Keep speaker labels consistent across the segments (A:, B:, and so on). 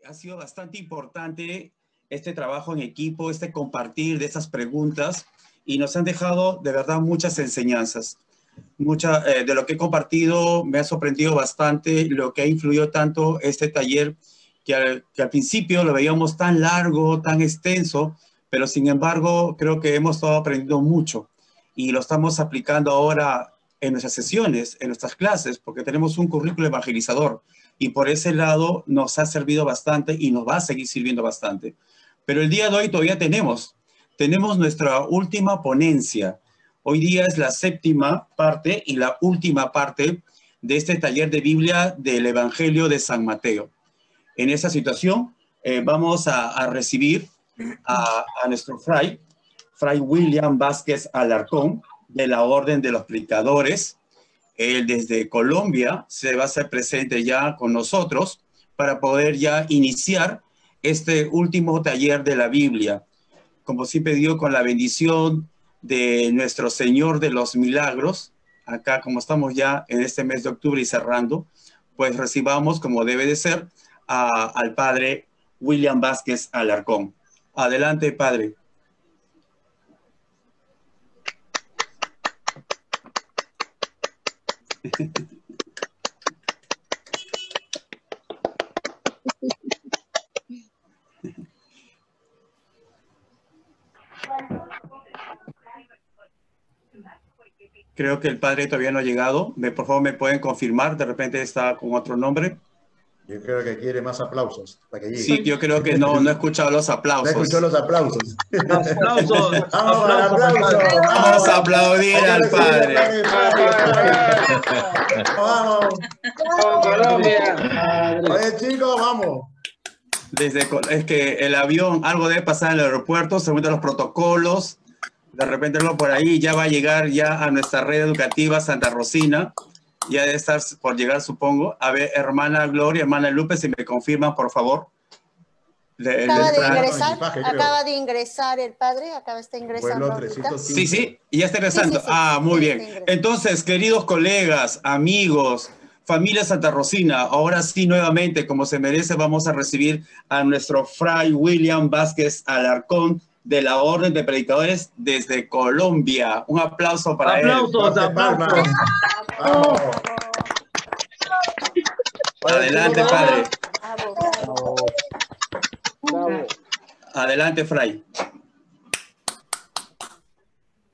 A: Ha sido bastante importante este trabajo en equipo, este compartir de esas preguntas, y nos han dejado de verdad muchas enseñanzas. De lo que he compartido me ha sorprendido bastante lo que ha influido tanto este taller, que al principio lo veíamos tan largo, tan extenso, pero sin embargo creo que hemos estado aprendiendo mucho y lo estamos aplicando ahora en nuestras sesiones, en nuestras clases, porque tenemos un currículo evangelizador y por ese lado nos ha servido bastante y nos va a seguir sirviendo bastante. Pero el día de hoy todavía tenemos nuestra última ponencia. Hoy día es la séptima parte y la última parte de este taller de Biblia del Evangelio de San Mateo. En esa situación vamos a recibir a nuestro Fray William Vázquez Alarcón, de la Orden de los Predicadores. Él desde Colombia se va a hacer presente ya con nosotros para poder ya iniciar este último taller de la Biblia. Como siempre digo, con la bendición de nuestro Señor de los Milagros, acá como estamos ya en este mes de octubre y cerrando, pues recibamos como debe de ser al Padre William Vázquez Alarcón. Adelante, Padre. Creo que el padre todavía no ha llegado. Por favor, ¿me pueden confirmar? De repente está con otro nombre.
B: Yo creo que quiere más aplausos para que llegue.
A: Sí, yo creo que no he escuchado los aplausos.
B: No escuchó los aplausos.
C: ¡Aplausos!
A: Vamos a aplaudir al padre.
B: ¡Vamos!
C: Colombia!
B: Oye, chicos, vamos.
A: Es que el avión, algo debe pasar en el aeropuerto, según los protocolos. De repente algo por ahí ya va a llegar ya a nuestra red educativa Santa Rosina. Ya debe estar por llegar, supongo. A ver, hermana Gloria, hermana Lupe, si me confirman, por favor.
D: Acaba de ingresar el padre, está ingresando.
A: Sí, y ya está ingresando. Sí. Muy bien. Entonces, queridos colegas, amigos, familia Santa Rosina, ahora sí, nuevamente, como se merece, vamos a recibir a nuestro Fray William Vázquez Alarcón, de la Orden de Predicadores desde Colombia. Un aplauso para él.
C: ¡Aplausos!
A: Adelante, padre. Adelante, Fray.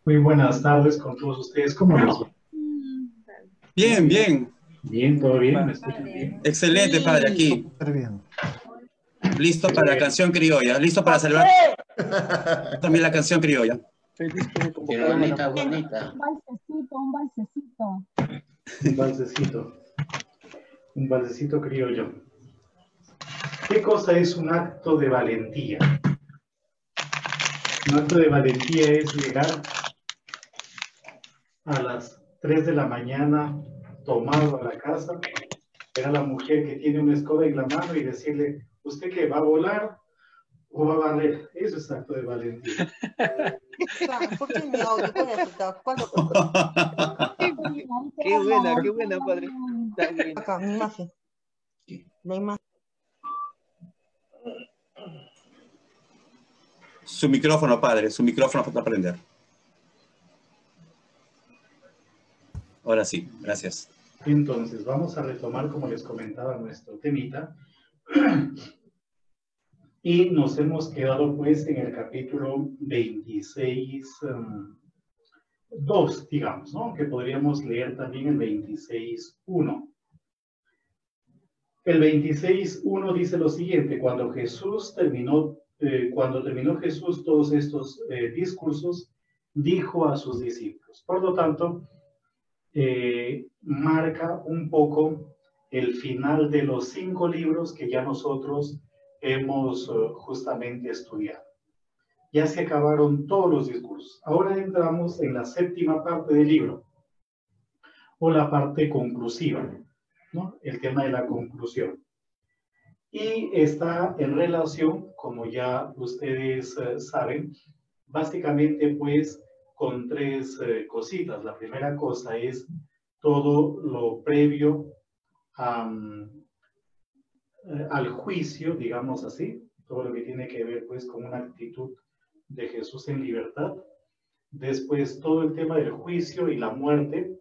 E: Muy buenas tardes con todos ustedes. ¿Cómo les va?
A: Bien, bien.
E: Bien, todo bien. ¿Me escuchan bien?
A: Excelente, padre, aquí.
F: Súper bien.
A: Listo para la canción criolla. Listo para celebrar también la canción criolla.
C: Bonita, bonita.
E: Un balsecito criollo. ¿Qué cosa es un acto de valentía? Un acto de valentía es llegar a las 3 de la mañana tomado a la casa, ver a la mujer que tiene una escoba en la mano y decirle, ¿usted qué, va a volar o va a barrer? Eso es acto de valentía.
D: ¿Por qué mi audio?
C: Qué buena, padre.
D: Acá, mi imagen. La imagen.
A: Su micrófono, padre, su micrófono para aprender. Ahora sí, gracias.
E: Entonces, vamos a retomar, como les comentaba, nuestro temita. Y nos hemos quedado, pues, en el capítulo 26, 2, digamos, ¿no? Que podríamos leer también el 26.1. El 26.1 dice lo siguiente: cuando terminó Jesús todos estos discursos, dijo a sus discípulos. Por lo tanto, marca un poco el final de los 5 libros que ya nosotros hemos justamente estudiado. Ya se acabaron todos los discursos. Ahora entramos en la 7ª parte del libro, o la parte conclusiva, ¿no? El tema de la conclusión. Y está en relación, como ya ustedes saben, básicamente pues con 3 cositas. La primera cosa es todo lo previo al juicio, digamos así, todo lo que tiene que ver pues con una actitud de Jesús en libertad. Después todo el tema del juicio y la muerte.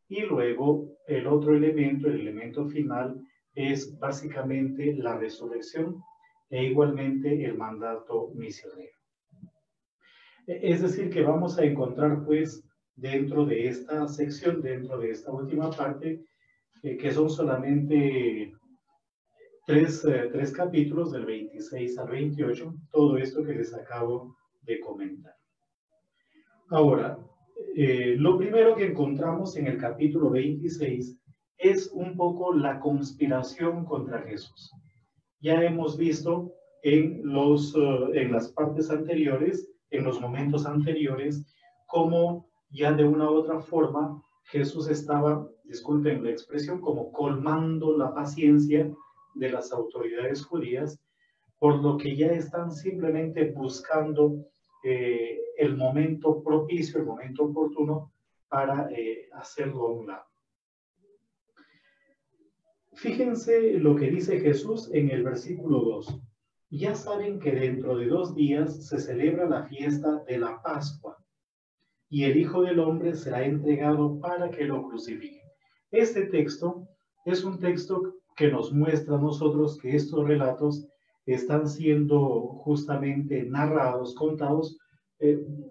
E: Y luego el otro elemento, el elemento final, es básicamente la resurrección e igualmente el mandato misionero. Es decir, que vamos a encontrar pues dentro de esta sección, dentro de esta última parte, que son solamente tres capítulos, del 26 al 28, todo esto que les acabo de comentar. Ahora, lo primero que encontramos en el capítulo 26 es un poco la conspiración contra Jesús. Ya hemos visto en las partes anteriores, en los momentos anteriores, cómo ya de una u otra forma Jesús estaba, disculpen la expresión, como colmando la paciencia de las autoridades judías, por lo que ya están simplemente buscando el momento propicio, el momento oportuno para hacerlo a un lado. Fíjense lo que dice Jesús en el versículo 2. Ya saben que dentro de 2 días se celebra la fiesta de la Pascua y el Hijo del Hombre será entregado para que lo crucifiquen. Este texto es un texto que nos muestra a nosotros que estos relatos están siendo justamente narrados, contados,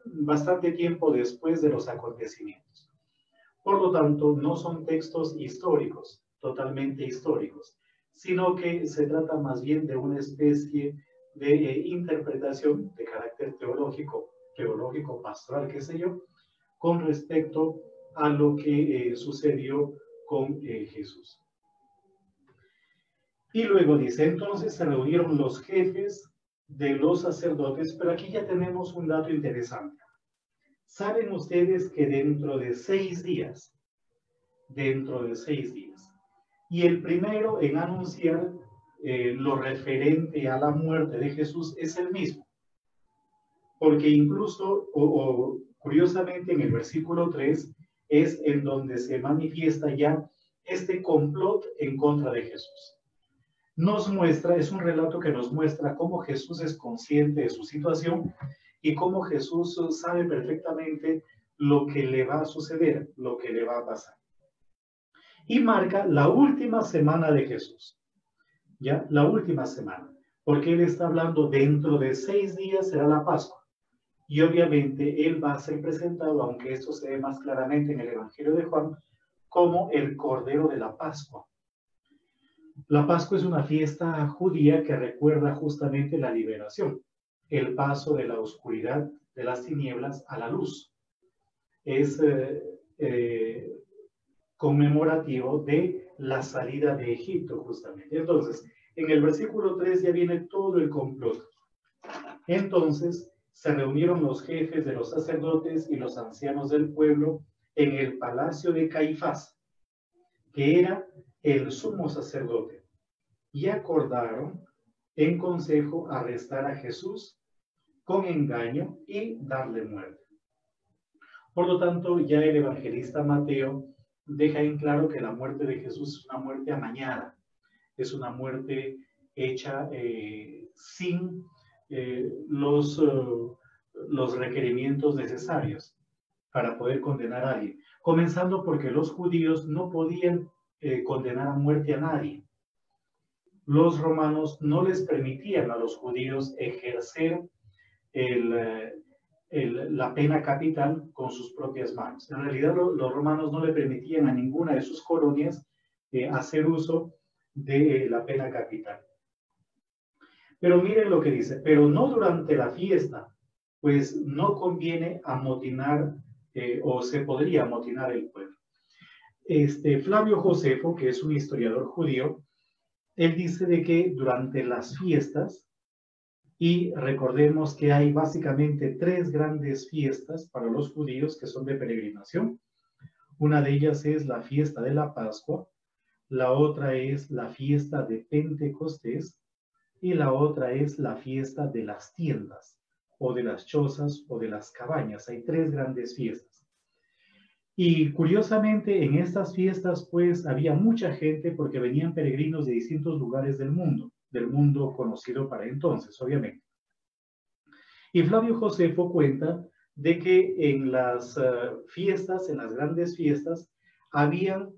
E: bastante tiempo después de los acontecimientos. Por lo tanto, no son textos históricos, totalmente históricos, sino que se trata más bien de una especie de interpretación de carácter teológico, pastoral, qué sé yo, con respecto a lo que sucedió con Jesús. Y luego dice, entonces se reunieron los jefes de los sacerdotes, pero aquí ya tenemos un dato interesante. ¿Saben ustedes que dentro de 6 días, y el primero en anunciar lo referente a la muerte de Jesús es el mismo? Porque incluso, curiosamente, en el versículo 3 es en donde se manifiesta ya este complot en contra de Jesús. Nos muestra, es un relato que nos muestra cómo Jesús es consciente de su situación y cómo Jesús sabe perfectamente lo que le va a suceder, lo que le va a pasar. Y marca la última semana de Jesús, ¿ya? La última semana, porque él está hablando dentro de 6 días será la Pascua. Y obviamente él va a ser presentado, aunque esto se ve más claramente en el Evangelio de Juan, como el Cordero de la Pascua. La Pascua es una fiesta judía que recuerda justamente la liberación, el paso de la oscuridad, de las tinieblas a la luz. Es conmemorativo de la salida de Egipto, justamente. Entonces, en el versículo 3 ya viene todo el complot. Entonces, se reunieron los jefes de los sacerdotes y los ancianos del pueblo en el palacio de Caifás, que era el sumo sacerdote, y acordaron en consejo arrestar a Jesús con engaño y darle muerte. Por lo tanto, ya el evangelista Mateo deja en claro que la muerte de Jesús es una muerte amañada, es una muerte hecha sin los requerimientos necesarios para poder condenar a alguien. Comenzando porque los judíos no podían condenar a muerte a nadie. Los romanos no les permitían a los judíos ejercer la pena capital con sus propias manos. En realidad los romanos no le permitían a ninguna de sus colonias hacer uso de la pena capital. Pero miren lo que dice, pero no durante la fiesta, pues no conviene amotinar o se podría amotinar el pueblo. Flavio Josefo, que es un historiador judío, él dice de que durante las fiestas, y recordemos que hay básicamente 3 grandes fiestas para los judíos que son de peregrinación. Una de ellas es la fiesta de la Pascua, la otra es la fiesta de Pentecostés y la otra es la fiesta de las tiendas o de las chozas o de las cabañas. Hay 3 grandes fiestas. Y curiosamente en estas fiestas pues había mucha gente porque venían peregrinos de distintos lugares del mundo conocido para entonces, obviamente. Y Flavio Josefo cuenta de que en las fiestas, en las grandes fiestas, habían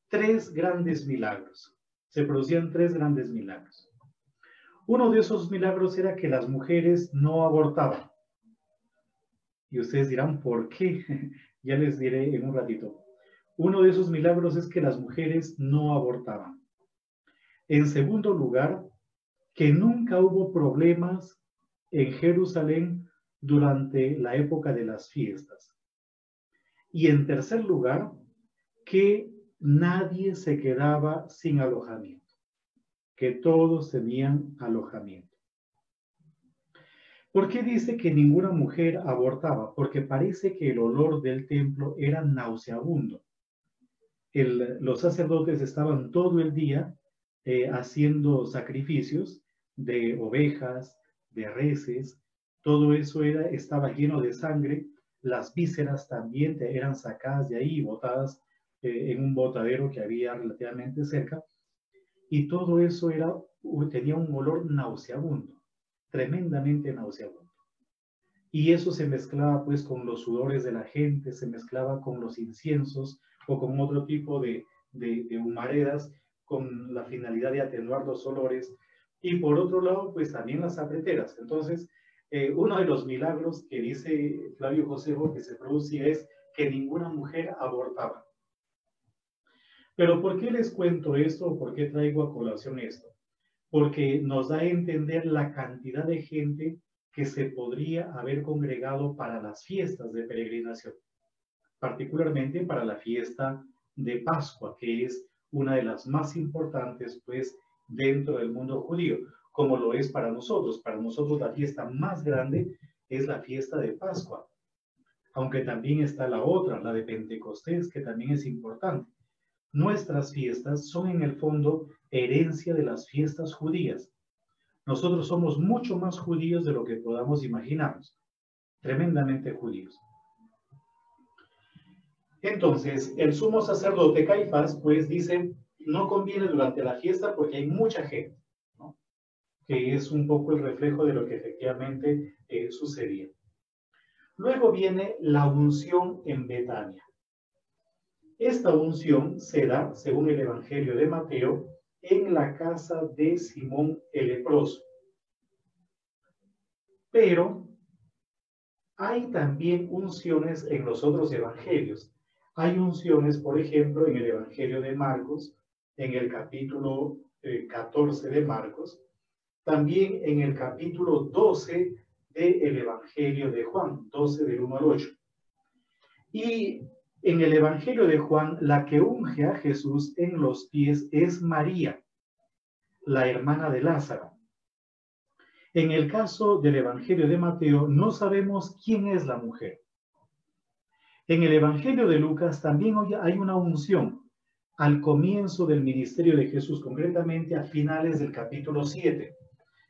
E: 3 grandes milagros. Se producían 3 grandes milagros. Uno de esos milagros era que las mujeres no abortaban. Y ustedes dirán, ¿por qué? Ya les diré en un ratito. Uno de esos milagros es que las mujeres no abortaban. En segundo lugar, que nunca hubo problemas en Jerusalén durante la época de las fiestas. Y en tercer lugar, que nadie se quedaba sin alojamiento, que todos tenían alojamiento. ¿Por qué dice que ninguna mujer abortaba? Porque parece que el olor del templo era nauseabundo. Los sacerdotes estaban todo el día haciendo sacrificios de ovejas, de reses, todo eso estaba lleno de sangre, las vísceras también eran sacadas de ahí y botadas en un botadero que había relativamente cerca, y todo eso tenía un olor nauseabundo, tremendamente nauseabundo. Y eso se mezclaba pues con los sudores de la gente, se mezclaba con los inciensos o con otro tipo de humaredas con la finalidad de atenuar los olores. Y por otro lado, pues también las apreteras. Entonces, uno de los milagros que dice Flavio Josefo que se producía es que ninguna mujer abortaba. Pero ¿por qué les cuento esto o por qué traigo a colación esto? Porque nos da a entender la cantidad de gente que se podría haber congregado para las fiestas de peregrinación, particularmente para la fiesta de Pascua, que es una de las más importantes, pues, dentro del mundo judío, como lo es para nosotros. Para nosotros la fiesta más grande es la fiesta de Pascua, aunque también está la otra, la de Pentecostés, que también es importante. Nuestras fiestas son en el fondo herencia de las fiestas judías. Nosotros somos mucho más judíos de lo que podamos imaginarnos, tremendamente judíos. Entonces, el sumo sacerdote Caifás, pues dice, no conviene durante la fiesta porque hay mucha gente, ¿no? Que es un poco el reflejo de lo que efectivamente sucedía. Luego viene la unción en Betania. Esta unción se da, según el Evangelio de Mateo, en la casa de Simón el leproso. Pero hay también unciones en los otros evangelios. Hay unciones, por ejemplo, en el Evangelio de Marcos, en el capítulo 14 de Marcos, también en el capítulo 12 del Evangelio de Juan, 12 del 1 al 8. Y en el Evangelio de Juan, la que unge a Jesús en los pies es María, la hermana de Lázaro. En el caso del Evangelio de Mateo, no sabemos quién es la mujer. En el Evangelio de Lucas también hay una unción al comienzo del ministerio de Jesús, concretamente a finales del capítulo 7.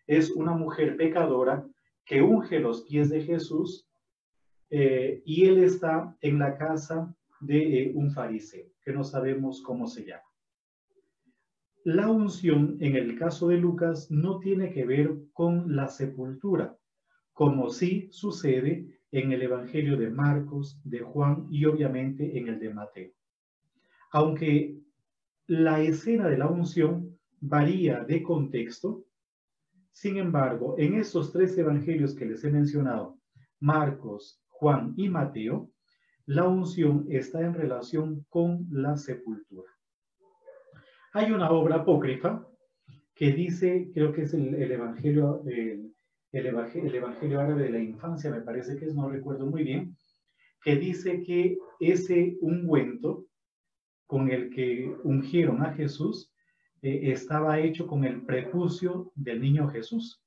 E: Es una mujer pecadora que unge los pies de Jesús y él está en la casa de un fariseo, que no sabemos cómo se llama. La unción, en el caso de Lucas, no tiene que ver con la sepultura, como sí sucede en el Evangelio de Marcos, de Juan y obviamente en el de Mateo. Aunque la escena de la unción varía de contexto, sin embargo, en estos 3 evangelios que les he mencionado, Marcos, Juan y Mateo, la unción está en relación con la sepultura. Hay una obra apócrifa que dice, creo que es el evangelio árabe de la infancia, me parece que es, no recuerdo muy bien, que dice que ese ungüento con el que ungieron a Jesús estaba hecho con el prepucio del niño Jesús.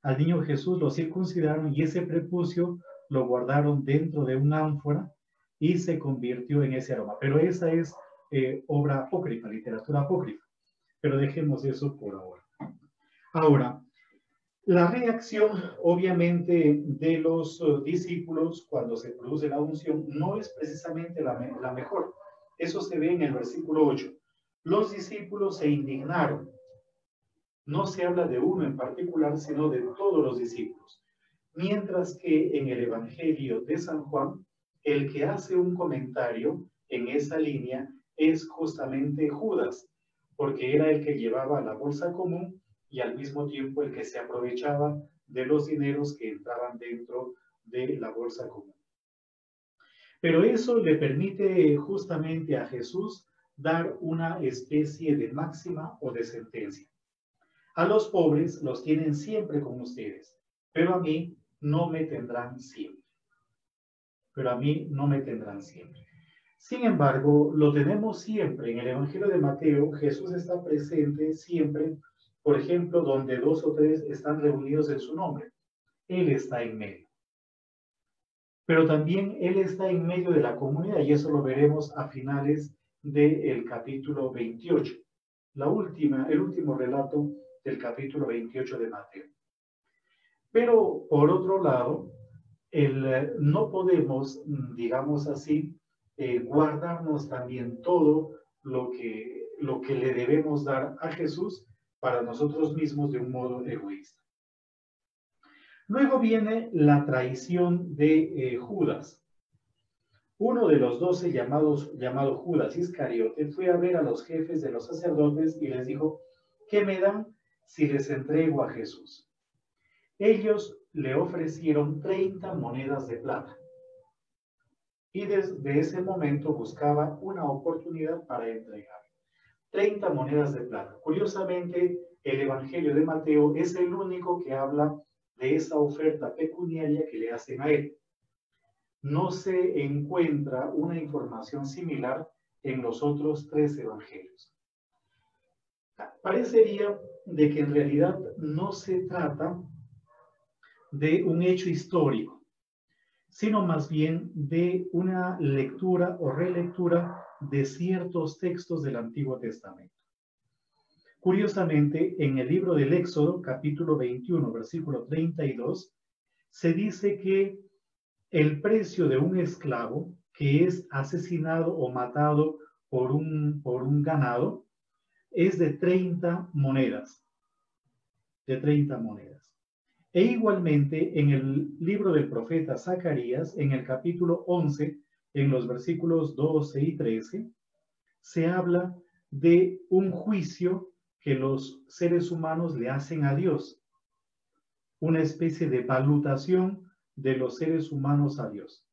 E: Al niño Jesús lo circuncidaron y ese prepucio lo guardaron dentro de un ánfora y se convirtió en ese aroma. Pero esa es obra apócrifa, literatura apócrifa. Pero dejemos eso por ahora. Ahora, La reacción, obviamente, de los discípulos cuando se produce la unción no es precisamente la mejor. Eso se ve en el versículo 8. Los discípulos se indignaron. No se habla de uno en particular, sino de todos los discípulos. Mientras que en el Evangelio de San Juan, el que hace un comentario en esa línea es justamente Judas, porque era el que llevaba la bolsa común y al mismo tiempo el que se aprovechaba de los dineros que entraban dentro de la bolsa común. Pero eso le permite justamente a Jesús dar una especie de máxima o de sentencia. A los pobres los tienen siempre con ustedes, pero a mí no me tendrán siempre. Pero a mí no me tendrán siempre. Sin embargo, lo tenemos siempre. En el Evangelio de Mateo, Jesús está presente siempre, por ejemplo, donde 2 o 3 están reunidos en su nombre. Él está en medio. Pero también Él está en medio de la comunidad, y eso lo veremos a finales del capítulo 28. El último relato del capítulo 28 de Mateo. Pero, por otro lado, no podemos, digamos así, guardarnos también todo lo que le debemos dar a Jesús para nosotros mismos de un modo egoísta. Luego viene la traición de Judas. Uno de los 12 llamado Judas Iscariote fue a ver a los jefes de los sacerdotes y les dijo: ¿qué me dan si les entrego a Jesús? Ellos le ofrecieron 30 monedas de plata. Y desde ese momento buscaba una oportunidad para entregar. 30 monedas de plata. Curiosamente, el Evangelio de Mateo es el único que habla de esa oferta pecuniaria que le hacen a él. No se encuentra una información similar en los otros 3 evangelios. Parecería de que en realidad no se trata de un hecho histórico, sino más bien de una lectura o relectura de ciertos textos del Antiguo Testamento. Curiosamente, en el libro del Éxodo, capítulo 21, versículo 32, se dice que el precio de un esclavo que es asesinado o matado por un ganado es de 30 monedas. De 30 monedas. E igualmente en el libro del profeta Zacarías, en el capítulo 11, en los versículos 12 y 13, se habla de un juicio que los seres humanos le hacen a Dios. Una especie de valutación de los seres humanos a Dios.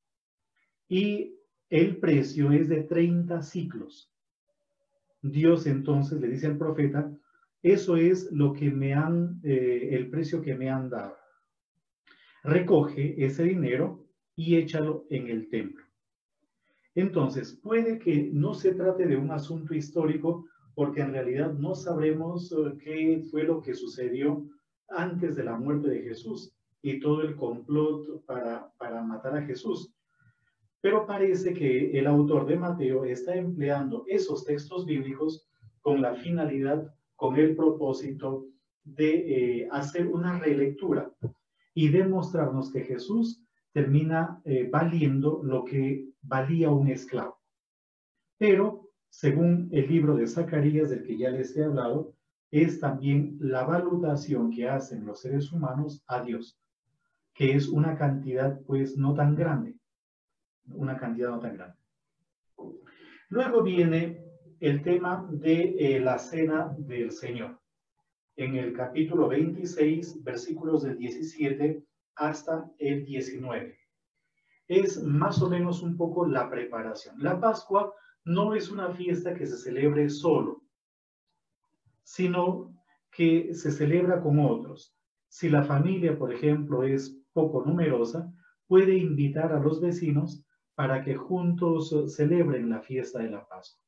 E: Y el precio es de 30 ciclos. Dios entonces le dice al profeta: eso es lo que el precio que me han dado. Recoge ese dinero y échalo en el templo. Entonces, puede que no se trate de un asunto histórico, porque en realidad no sabremos qué fue lo que sucedió antes de la muerte de Jesús y todo el complot para matar a Jesús. Pero parece que el autor de Mateo está empleando esos textos bíblicos con la finalidad, con el propósito de hacer una relectura y demostrarnos que Jesús termina valiendo lo que valía un esclavo. Pero, según el libro de Zacarías, del que ya les he hablado, es también la valutación que hacen los seres humanos a Dios, que es una cantidad pues no tan grande. Una cantidad no tan grande. Luego viene el tema de la cena del Señor. En el capítulo 26, versículos del 17 hasta el 19. Es más o menos un poco la preparación. La Pascua no es una fiesta que se celebre solo, sino que se celebra con otros. Si la familia, por ejemplo, es poco numerosa, puede invitar a los vecinos para que juntos celebren la fiesta de la Pascua.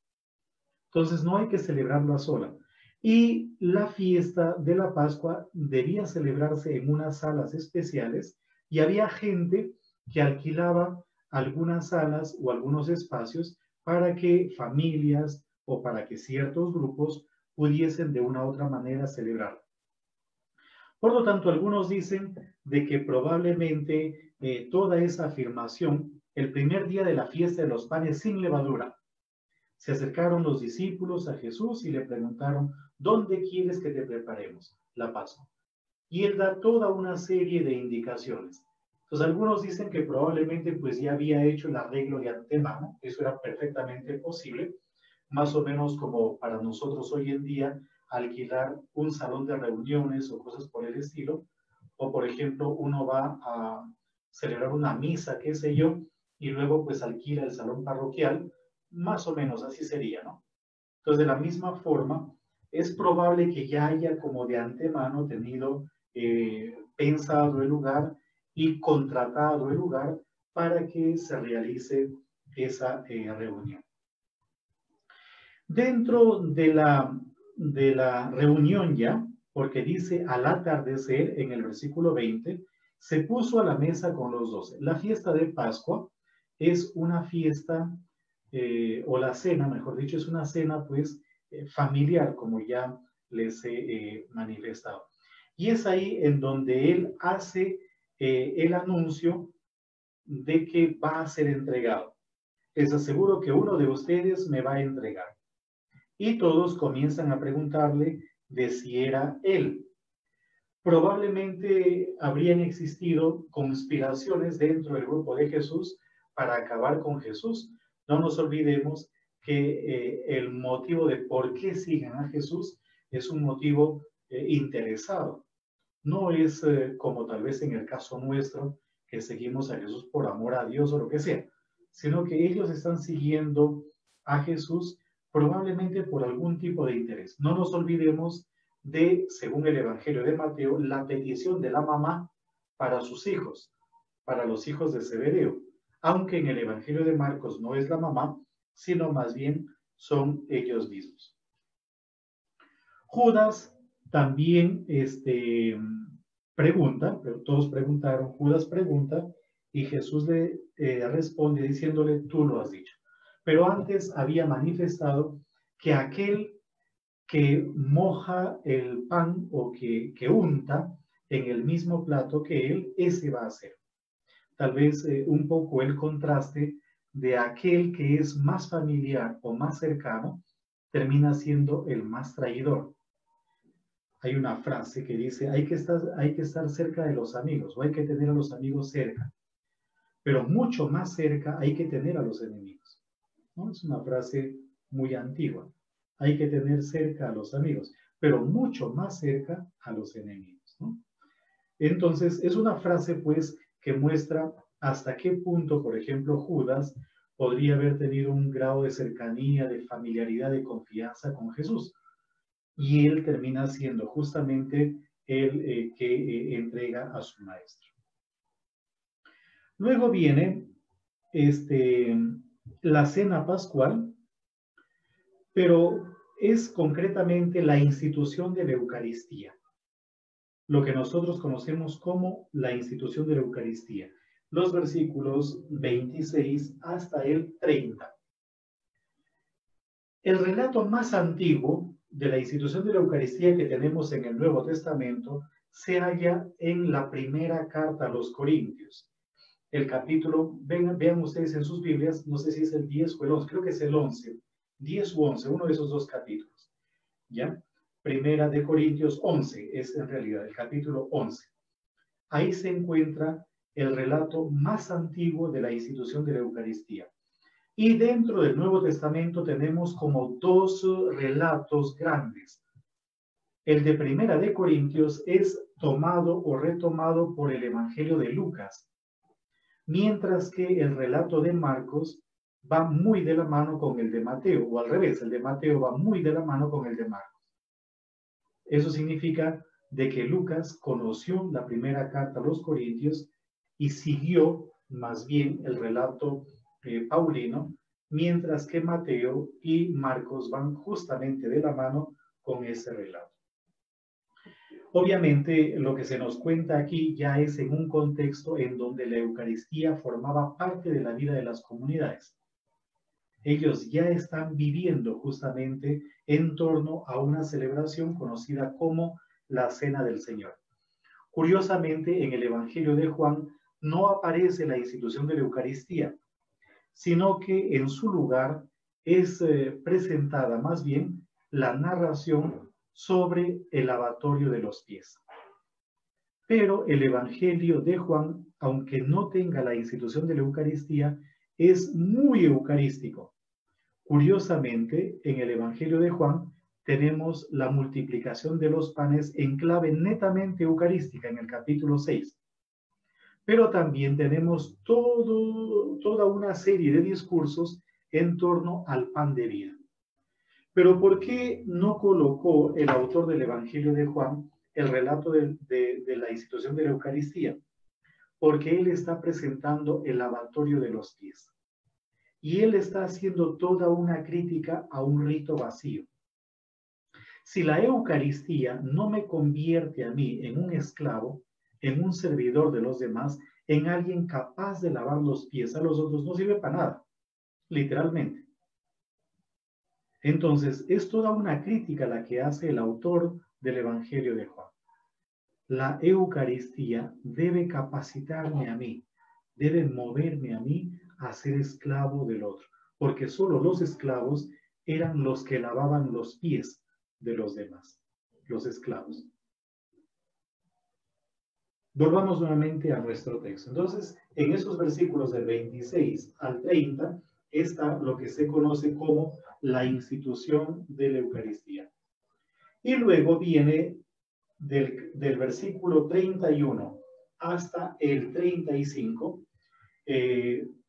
E: Entonces no hay que celebrarla sola. Y la fiesta de la Pascua debía celebrarse en unas salas especiales y había gente que alquilaba algunas salas o algunos espacios para que familias o para que ciertos grupos pudiesen de una u otra manera celebrar. Por lo tanto, algunos dicen de que probablemente toda esa afirmación, el primer día de la fiesta de los panes sin levadura, se acercaron los discípulos a Jesús y le preguntaron, ¿dónde quieres que te preparemos la Pascua? Y él da toda una serie de indicaciones. Entonces, algunos dicen que probablemente pues ya había hecho el arreglo de antemano, eso era perfectamente posible, más o menos como para nosotros hoy en día alquilar un salón de reuniones o cosas por el estilo, o por ejemplo uno va a celebrar una misa, qué sé yo, y luego pues alquila el salón parroquial, más o menos así sería, ¿no? Entonces, de la misma forma, es probable que ya haya como de antemano tenido pensado el lugar y contratado el lugar para que se realice esa reunión. Dentro de la reunión ya, porque dice al atardecer en el versículo 20, se puso a la mesa con los 12. La fiesta de Pascua es una fiesta, o la cena, mejor dicho, es una cena pues familiar, como ya les he manifestado. Y es ahí en donde él hace el anuncio de que va a ser entregado. Les aseguro que uno de ustedes me va a entregar. Y todos comienzan a preguntarle de si era él. Probablemente habrían existido conspiraciones dentro del grupo de Jesús para acabar con Jesús. No nos olvidemos que el motivo de por qué siguen a Jesús es un motivo interesado. No es como tal vez en el caso nuestro, que seguimos a Jesús por amor a Dios o lo que sea, sino que ellos están siguiendo a Jesús probablemente por algún tipo de interés. No nos olvidemos de, según el Evangelio de Mateo, la petición de la mamá para sus hijos, para los hijos de Zebedeo, aunque en el Evangelio de Marcos no es la mamá, sino más bien son ellos mismos. Judas también pregunta, todos preguntaron, Judas pregunta y Jesús le responde diciéndole, tú lo has dicho. Pero antes había manifestado que aquel que moja el pan o que unta en el mismo plato que él, ese va a ser. Tal vez un poco el contraste de aquel que es más familiar o más cercano, termina siendo el más traidor. Hay una frase que dice, hay que estar cerca de los amigos, o hay que tener a los amigos cerca, pero mucho más cerca hay que tener a los enemigos, ¿no? Es una frase muy antigua. Hay que tener cerca a los amigos, pero mucho más cerca a los enemigos, ¿no? Entonces, es una frase, pues, que muestra hasta qué punto, por ejemplo, Judas podría haber tenido un grado de cercanía, de familiaridad, de confianza con Jesús. Y él termina siendo justamente el que entrega a su maestro. Luego viene la cena pascual, pero es concretamente la institución de la Eucaristía, lo que nosotros conocemos como la institución de la Eucaristía, los versículos 26 hasta el 30. El relato más antiguo de la institución de la Eucaristía que tenemos en el Nuevo Testamento se halla en la primera carta a los Corintios. El capítulo, vean ustedes en sus Biblias, no sé si es el 10 o el 11, creo que es el 11, 10 u 11, uno de esos dos capítulos, ¿ya? Primera de Corintios 11 es en realidad el capítulo 11. Ahí se encuentra el relato más antiguo de la institución de la Eucaristía. Y dentro del Nuevo Testamento tenemos como dos relatos grandes. El de Primera de Corintios es tomado o retomado por el Evangelio de Lucas, mientras que el relato de Marcos va muy de la mano con el de Mateo, o al revés, el de Mateo va muy de la mano con el de Marcos. Eso significa de que Lucas conoció la primera carta a los Corintios y siguió más bien el relato paulino, mientras que Mateo y Marcos van justamente de la mano con ese relato. Obviamente, lo que se nos cuenta aquí ya es en un contexto en donde la Eucaristía formaba parte de la vida de las comunidades. Ellos ya están viviendo justamente en torno a una celebración conocida como la Cena del Señor. Curiosamente, en el Evangelio de Juan no aparece la institución de la Eucaristía, sino que en su lugar es presentada más bien la narración sobre el lavatorio de los pies. Pero el Evangelio de Juan, aunque no tenga la institución de la Eucaristía, es muy eucarístico. Curiosamente, en el Evangelio de Juan tenemos la multiplicación de los panes en clave netamente eucarística en el capítulo 6. Pero también tenemos toda una serie de discursos en torno al pan de vida. Pero ¿por qué no colocó el autor del Evangelio de Juan el relato de la institución de la Eucaristía? Porque él está presentando el lavatorio de los pies. Y él está haciendo toda una crítica a un rito vacío. Si la Eucaristía no me convierte a mí en un esclavo, en un servidor de los demás, en alguien capaz de lavar los pies a los otros, no sirve para nada, literalmente. Entonces, es toda una crítica la que hace el autor del Evangelio de Juan. La Eucaristía debe capacitarme a mí, debe moverme a mí a ser esclavo del otro, porque solo los esclavos eran los que lavaban los pies de los demás, los esclavos. Volvamos nuevamente a nuestro texto. Entonces, en esos versículos del 26 al 30 está lo que se conoce como la institución de la Eucaristía. Y luego viene del versículo 31 hasta el 35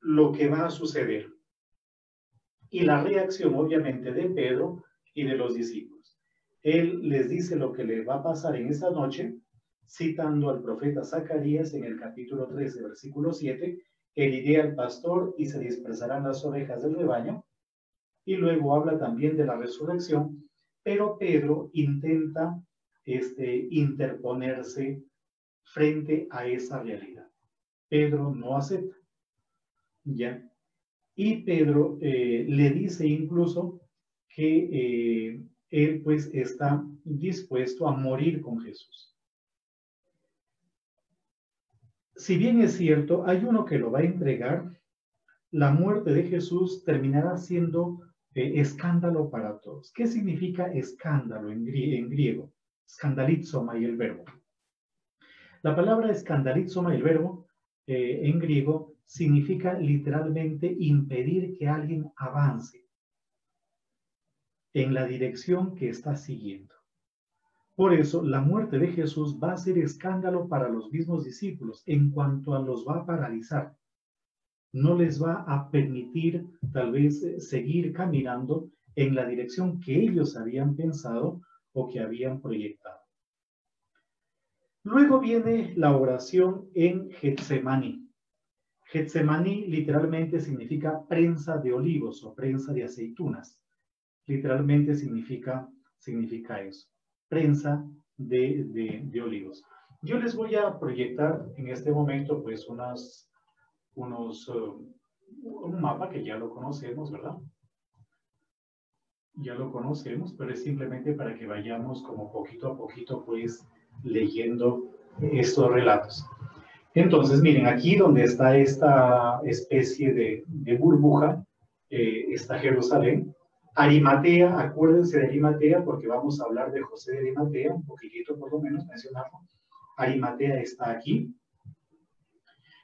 E: lo que va a suceder. Y la reacción, obviamente, de Pedro y de los discípulos. Él les dice lo que le va a pasar en esa noche, citando al profeta Zacarías en el capítulo 13, versículo 7, heriré al pastor y se dispersarán las ovejas del rebaño. Y luego habla también de la resurrección, pero Pedro intenta interponerse frente a esa realidad. Pedro no acepta, ¿ya? Y Pedro le dice incluso que él pues está dispuesto a morir con Jesús. Si bien es cierto, hay uno que lo va a entregar, la muerte de Jesús terminará siendo escándalo para todos. ¿Qué significa escándalo en griego? Scandalizoma y el verbo. La palabra scandalizoma y el verbo en griego significa literalmente impedir que alguien avance en la dirección que está siguiendo. Por eso, la muerte de Jesús va a ser escándalo para los mismos discípulos en cuanto a los va a paralizar. No les va a permitir tal vez seguir caminando en la dirección que ellos habían pensado o que habían proyectado. Luego viene la oración en Getsemaní. Getsemaní literalmente significa prensa de olivos o prensa de aceitunas. Literalmente significa eso, prensa de olivos. Yo les voy a proyectar en este momento pues un mapa que ya lo conocemos, ¿verdad? Ya lo conocemos, pero es simplemente para que vayamos como poquito a poquito pues leyendo estos relatos. Entonces, miren, aquí donde está esta especie de burbuja, está Jerusalén. Arimatea, acuérdense de Arimatea porque vamos a hablar de José de Arimatea, un poquitito por lo menos mencionarlo. Arimatea está aquí.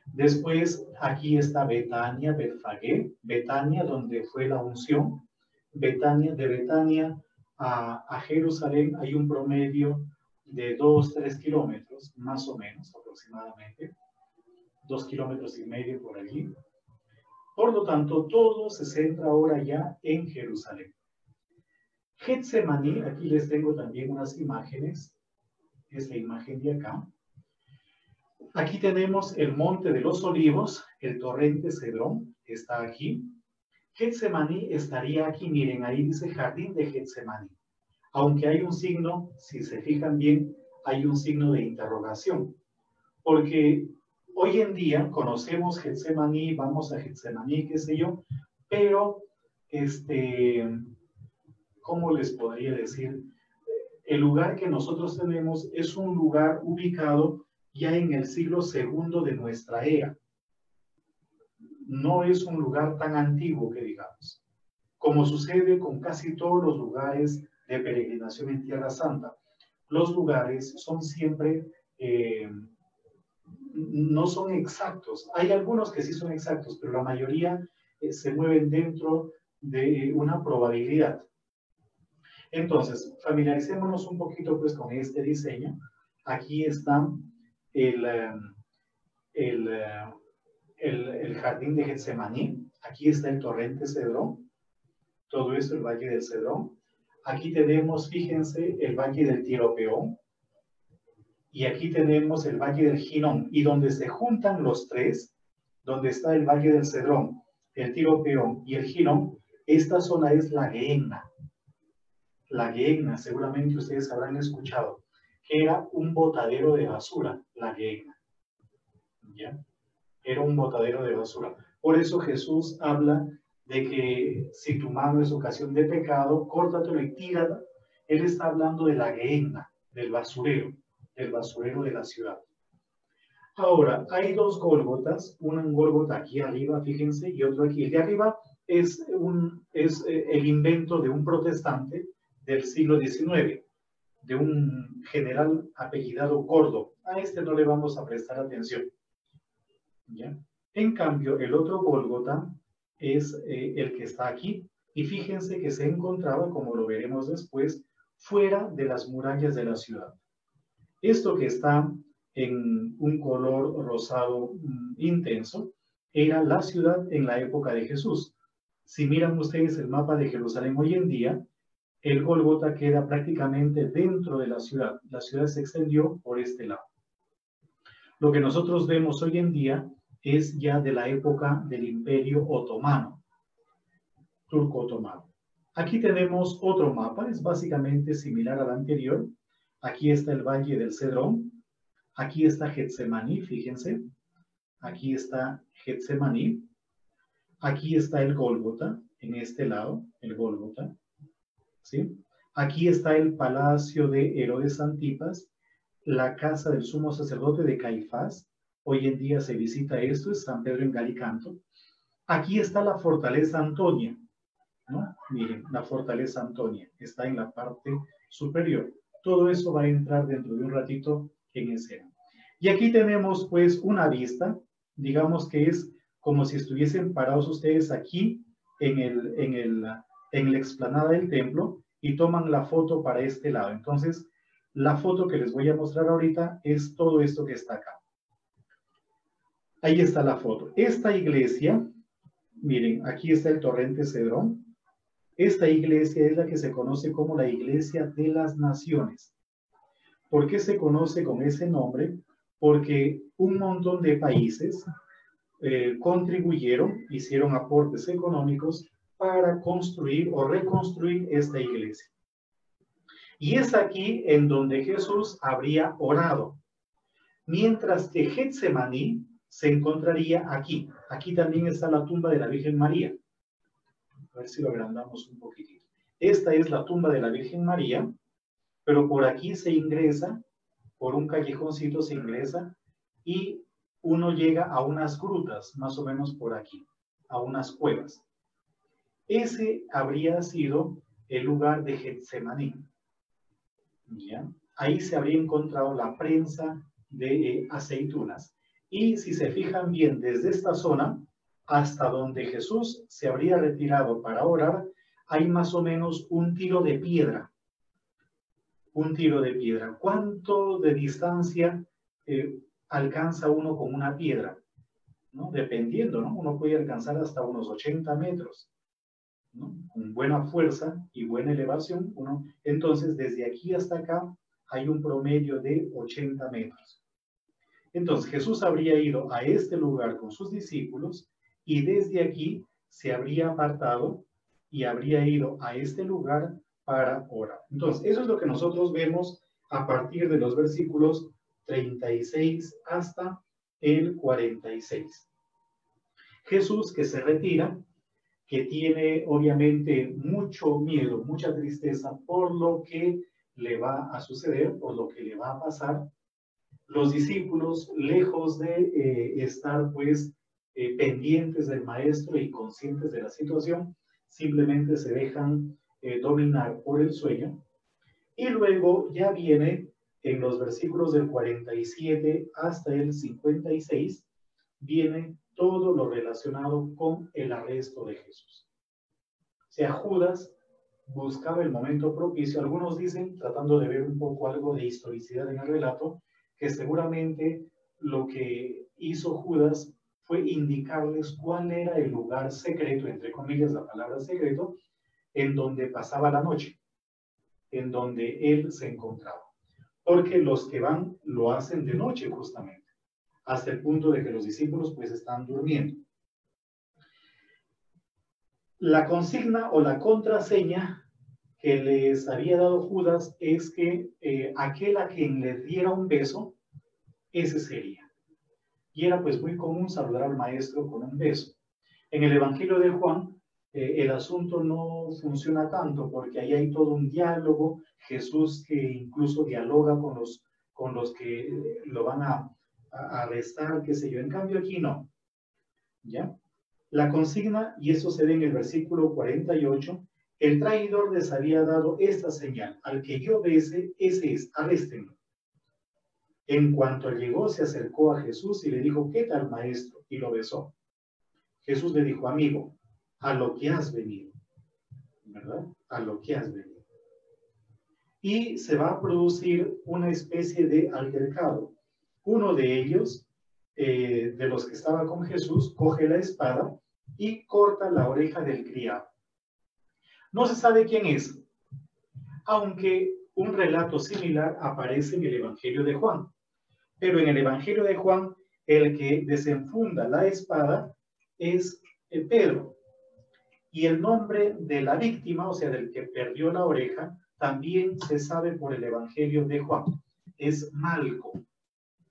E: Después, aquí está Betania, Betfagé, Betania, donde fue la unción. Betania, de Betania a Jerusalén hay un promedio de 2-3 kilómetros, más o menos, aproximadamente. 2,5 kilómetros por allí. Por lo tanto, todo se centra ahora ya en Jerusalén. Getsemaní, aquí les tengo también unas imágenes. Es la imagen de acá. Aquí tenemos el Monte de los Olivos, el torrente Cedrón, está aquí. Getsemaní estaría aquí, miren, ahí dice Jardín de Getsemaní. Aunque hay un signo, si se fijan bien, hay un signo de interrogación. Porque hoy en día conocemos Getsemaní, vamos a Getsemaní, qué sé yo, pero, ¿cómo les podría decir? El lugar que nosotros tenemos es un lugar ubicado ya en el siglo II de nuestra era. No es un lugar tan antiguo que digamos, como sucede con casi todos los lugares de peregrinación en Tierra Santa. Los lugares son siempre, no son exactos. Hay algunos que sí son exactos, pero la mayoría se mueven dentro de una probabilidad. Entonces, familiaricémonos un poquito pues con este diseño. Aquí está el jardín de Getsemaní. Aquí está el torrente Cedrón. Todo esto, el valle del Cedrón. Aquí tenemos, fíjense, el valle del Tiropeón. Y aquí tenemos el valle del Ginón. Y donde se juntan los tres, donde está el valle del Cedrón, el Tiropeón y el Ginón, esta zona es la Gehenna. La Gehenna, seguramente ustedes habrán escuchado, que era un botadero de basura, la Gehenna. ¿Ya? Era un botadero de basura. Por eso Jesús habla de que si tu mano es ocasión de pecado, córtatelo y tírala. Él está hablando de la Gehenna, del basurero de la ciudad. Ahora, hay dos Gólgotas, un Gólgota aquí arriba, fíjense, y otro aquí. El de arriba es el invento de un protestante del siglo XIX, de un general apellidado Gordo. A este no le vamos a prestar atención. ¿Ya? En cambio, el otro Gólgota es el que está aquí. Y fíjense que se encontraba, como lo veremos después, fuera de las murallas de la ciudad. Esto que está en un color rosado intenso era la ciudad en la época de Jesús. Si miran ustedes el mapa de Jerusalén hoy en día, el Gólgota queda prácticamente dentro de la ciudad. La ciudad se extendió por este lado. Lo que nosotros vemos hoy en día es ya de la época del Imperio Otomano, turco-otomano. Aquí tenemos otro mapa, es básicamente similar al anterior. Aquí está el Valle del Cedrón, aquí está Getsemaní, fíjense. Aquí está Getsemaní, aquí está el Gólgota, en este lado, el Gólgota. ¿Sí? Aquí está el palacio de Herodes Antipas, la casa del sumo sacerdote de Caifás. Hoy en día se visita esto, es San Pedro en Galicanto. Aquí está la fortaleza Antonia, ¿no? Miren, la fortaleza Antonia está en la parte superior. Todo eso va a entrar dentro de un ratito en escena. Y aquí tenemos pues una vista, digamos que es como si estuviesen parados ustedes aquí en la explanada del templo y toman la foto para este lado. Entonces, la foto que les voy a mostrar ahorita es todo esto que está acá. Ahí está la foto. Esta iglesia, miren, aquí está el torrente Cedrón. Esta iglesia es la que se conoce como la Iglesia de las Naciones. ¿Por qué se conoce con ese nombre? Porque un montón de países contribuyeron, hicieron aportes económicos para construir o reconstruir esta iglesia. Y es aquí en donde Jesús habría orado. Mientras que Getsemaní se encontraría aquí. Aquí también está la tumba de la Virgen María. A ver si lo agrandamos un poquitito. Esta es la tumba de la Virgen María, pero por aquí se ingresa, por un callejoncito se ingresa y uno llega a unas grutas, más o menos por aquí, a unas cuevas. Ese habría sido el lugar de Getsemaní. ¿Ya? Ahí se habría encontrado la prensa de aceitunas. Y si se fijan bien, desde esta zona hasta donde Jesús se habría retirado para orar, hay más o menos un tiro de piedra. Un tiro de piedra. ¿Cuánto de distancia alcanza uno con una piedra? ¿No? Dependiendo, ¿no? Uno puede alcanzar hasta unos 80 metros, ¿no? Con buena fuerza y buena elevación. Entonces, desde aquí hasta acá hay un promedio de 80 metros. Entonces, Jesús habría ido a este lugar con sus discípulos y desde aquí se habría apartado y habría ido a este lugar para orar. Entonces, eso es lo que nosotros vemos a partir de los versículos 36 hasta el 46. Jesús que se retira, que tiene obviamente mucho miedo, mucha tristeza por lo que le va a suceder, por lo que le va a pasar. Los discípulos, lejos de estar pues pendientes del maestro y conscientes de la situación, simplemente se dejan dominar por el sueño. Y luego ya viene en los versículos del 47 hasta el 56, viene todo lo relacionado con el arresto de Jesús. O sea, Judas buscaba el momento propicio. Algunos dicen, tratando de ver un poco algo de historicidad en el relato, que seguramente lo que hizo Judas fue indicarles cuál era el lugar secreto, entre comillas la palabra secreto, en donde pasaba la noche, en donde él se encontraba. Porque los que van lo hacen de noche justamente, hasta el punto de que los discípulos pues están durmiendo. La consigna o la contraseña que les había dado Judas es que aquel a quien le diera un beso, ese sería. Y era pues muy común saludar al maestro con un beso. En el Evangelio de Juan, el asunto no funciona tanto porque ahí hay todo un diálogo, Jesús que incluso dialoga con los que lo van a arrestar, qué sé yo. En cambio aquí no. ¿Ya? La consigna, y eso se ve en el versículo 48, el traidor les había dado esta señal: al que yo bese, ese es, arréstenlo. En cuanto llegó, se acercó a Jesús y le dijo, ¿qué tal, maestro? Y lo besó. Jesús le dijo, amigo, a lo que has venido, ¿verdad? A lo que has venido. Y se va a producir una especie de altercado. Uno de ellos, de los que estaba con Jesús, coge la espada y corta la oreja del criado. No se sabe quién es, aunque un relato similar aparece en el Evangelio de Juan. Pero en el Evangelio de Juan, el que desenfunda la espada es Pedro. Y el nombre de la víctima, o sea, del que perdió la oreja, también se sabe por el Evangelio de Juan. Es Malco,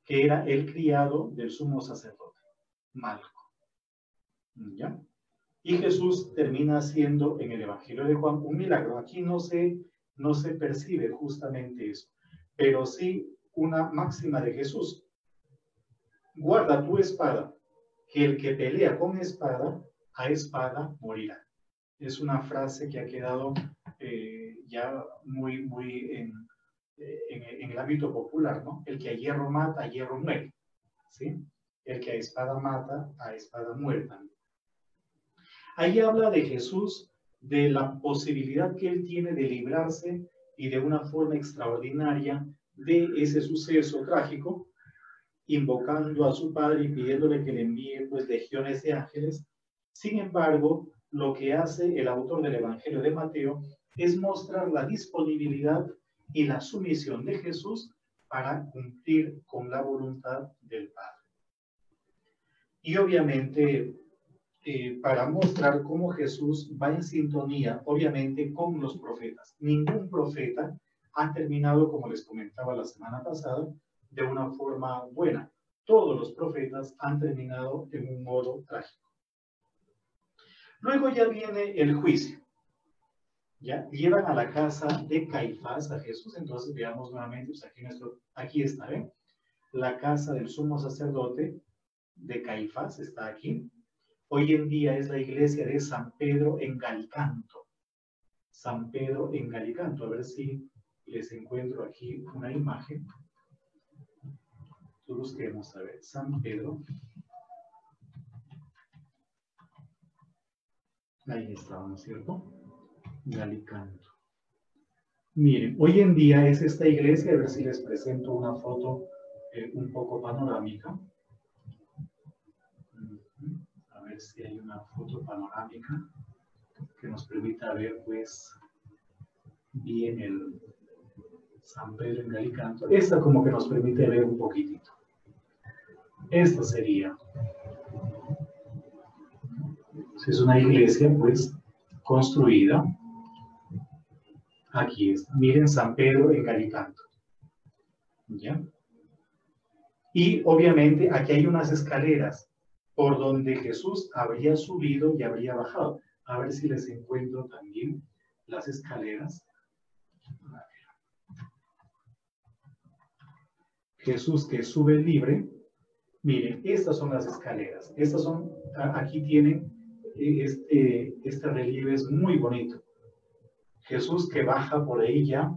E: que era el criado del sumo sacerdote. Malco. ¿Ya? Y Jesús termina haciendo en el Evangelio de Juan un milagro. Aquí no se percibe justamente eso, pero sí una máxima de Jesús. Guarda tu espada, que el que pelea con espada, a espada morirá. Es una frase que ha quedado ya muy en el ámbito popular, ¿no? El que a hierro mata, a hierro muere, ¿sí? El que a espada mata, a espada muere también. Ahí habla de Jesús, de la posibilidad que él tiene de librarse y de una forma extraordinaria de ese suceso trágico, invocando a su Padre y pidiéndole que le envíe pues legiones de ángeles. Sin embargo, lo que hace el autor del Evangelio de Mateo es mostrar la disponibilidad y la sumisión de Jesús para cumplir con la voluntad del Padre. Y obviamente, para mostrar cómo Jesús va en sintonía, obviamente, con los profetas. Ningún profeta ha terminado, como les comentaba la semana pasada, de una forma buena. Todos los profetas han terminado en un modo trágico. Luego ya viene el juicio. Ya llevan a la casa de Caifás a Jesús. Entonces veamos nuevamente, pues aquí está, ¿ven? La casa del sumo sacerdote de Caifás está aquí. Hoy en día es la iglesia de San Pedro en Galicanto. San Pedro en Galicanto. A ver si les encuentro aquí una imagen. Busquemos, a ver, San Pedro. Ahí está, ¿no es cierto? Galicanto. Miren, hoy en día es esta iglesia, a ver si les presento una foto un poco panorámica. A ver si hay una foto panorámica que nos permita ver, pues, bien el San Pedro en Galicanto. Esta como que nos permite ver un poquitito. Esta sería. Es una iglesia, pues, construida. Aquí está. Miren San Pedro en Galicanto. ¿Ya? Y obviamente aquí hay unas escaleras por donde Jesús habría subido y habría bajado. A ver si les encuentro también las escaleras. Jesús que sube libre. Miren, estas son las escaleras. Estas son, aquí tienen, este relieve es muy bonito. Jesús que baja por ahí ya,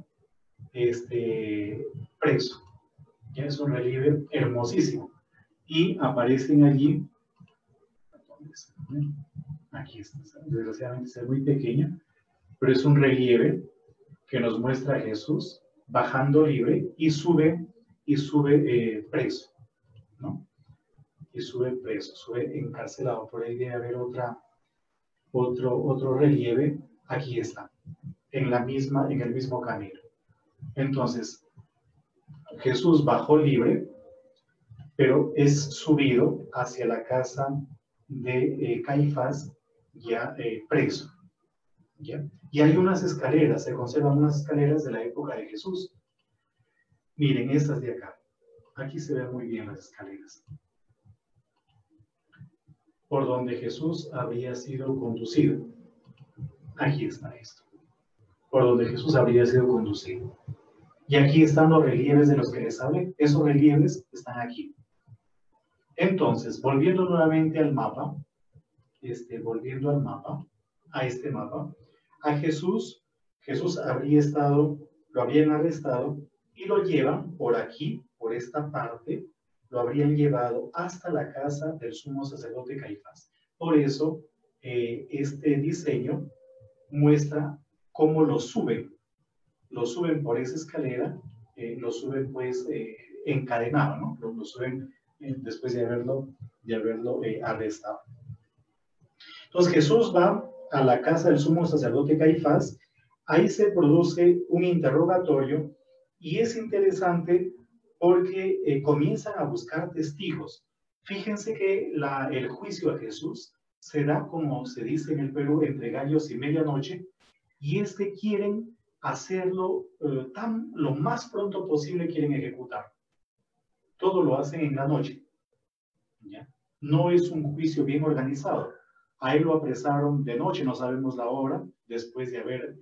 E: preso. Ya es un relieve hermosísimo. Y aparecen allí, aquí está, desgraciadamente es muy pequeña, pero es un relieve que nos muestra a Jesús bajando libre y sube preso, ¿no? Y sube preso, sube encarcelado. Por ahí debe haber otro relieve. Aquí está, en el mismo camino. Entonces, Jesús bajó libre, pero es subido hacia la casa de Caifás, ya preso. ¿Ya? Y hay unas escaleras, se conservan unas escaleras de la época de Jesús. Miren, estas de acá. Aquí se ven muy bien las escaleras. Por donde Jesús habría sido conducido. Aquí está esto. Por donde Jesús habría sido conducido. Y aquí están los relieves de los que les hablé. Esos relieves están aquí. Entonces, volviendo nuevamente al mapa, a este mapa, a Jesús lo habrían arrestado y lo llevan por aquí, por esta parte, lo habrían llevado hasta la casa del sumo sacerdote Caifás. Por eso, este diseño muestra cómo lo suben por esa escalera, lo suben pues encadenado, ¿no? Lo suben después de haberlo arrestado. Entonces Jesús va a la casa del sumo sacerdote Caifás, ahí se produce un interrogatorio y es interesante porque comienzan a buscar testigos. Fíjense que el juicio a Jesús se da, como se dice en el Perú, entre gallos y medianoche, y quieren hacerlo lo más pronto posible, quieren ejecutar. Todo lo hacen en la noche. ¿Ya? No es un juicio bien organizado. A él lo apresaron de noche, no sabemos la hora, después de haber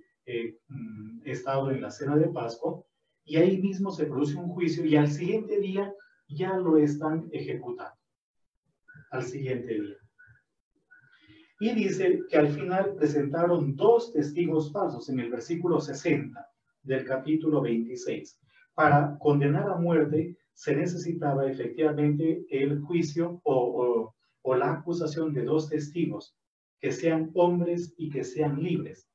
E: estado en la cena de Pascua, y ahí mismo se produce un juicio y al siguiente día ya lo están ejecutando. Al siguiente día. Y dice que al final presentaron 2 testigos falsos en el versículo 60 del capítulo 26. Para condenar a muerte se necesitaba efectivamente el juicio o la acusación de 2 testigos, que sean hombres y que sean libres.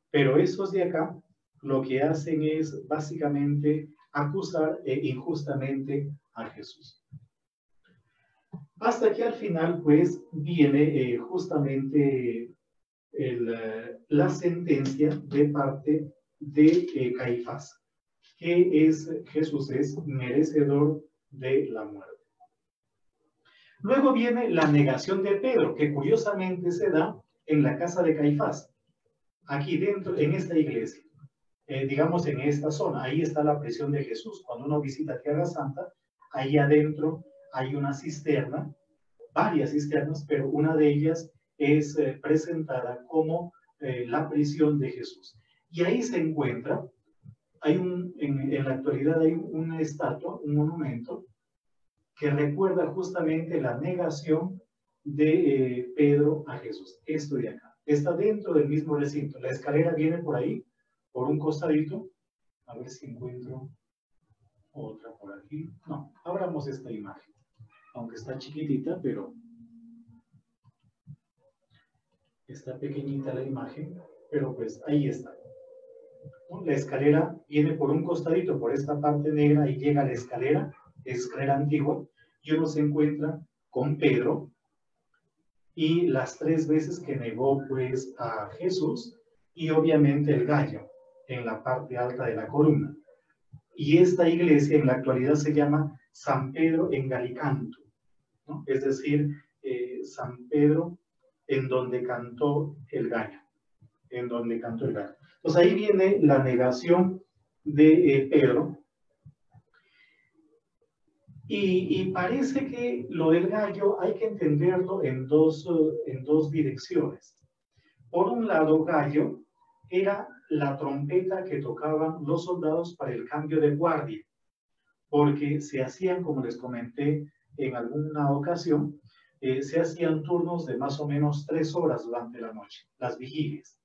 E: Pero esos de acá lo que hacen es básicamente acusar injustamente a Jesús. Hasta que al final pues viene justamente la sentencia de parte de Caifás, que Jesús es merecedor de la muerte. Luego viene la negación de Pedro, que curiosamente se da en la casa de Caifás, aquí dentro, en esta iglesia, digamos en esta zona. Ahí está la prisión de Jesús. Cuando uno visita Tierra Santa, ahí adentro hay una cisterna, varias cisternas, pero una de ellas es presentada como la prisión de Jesús. Y ahí se encuentra, en la actualidad hay una estatua, un monumento, que recuerda justamente la negación de Pedro a Jesús. Esto de acá. Está dentro del mismo recinto. La escalera viene por ahí, por un costadito. A ver si encuentro otra por aquí. No, abramos esta imagen. Aunque está chiquitita, pero está pequeñita la imagen, pero pues ahí está. La escalera viene por un costadito, por esta parte negra, y llega a la escalera antigua, y uno se encuentra con Pedro, y las 3 veces que negó pues a Jesús, y obviamente el gallo en la parte alta de la columna. Y esta iglesia en la actualidad se llama San Pedro en Galicanto, ¿no? Es decir, San Pedro en donde cantó el gallo, Entonces ahí viene la negación de Pedro. Y parece que lo del gallo hay que entenderlo en dos direcciones. Por un lado, gallo era la trompeta que tocaban los soldados para el cambio de guardia. porque se hacían, como les comenté en alguna ocasión, se hacían turnos de más o menos 3 horas durante la noche, las vigilias.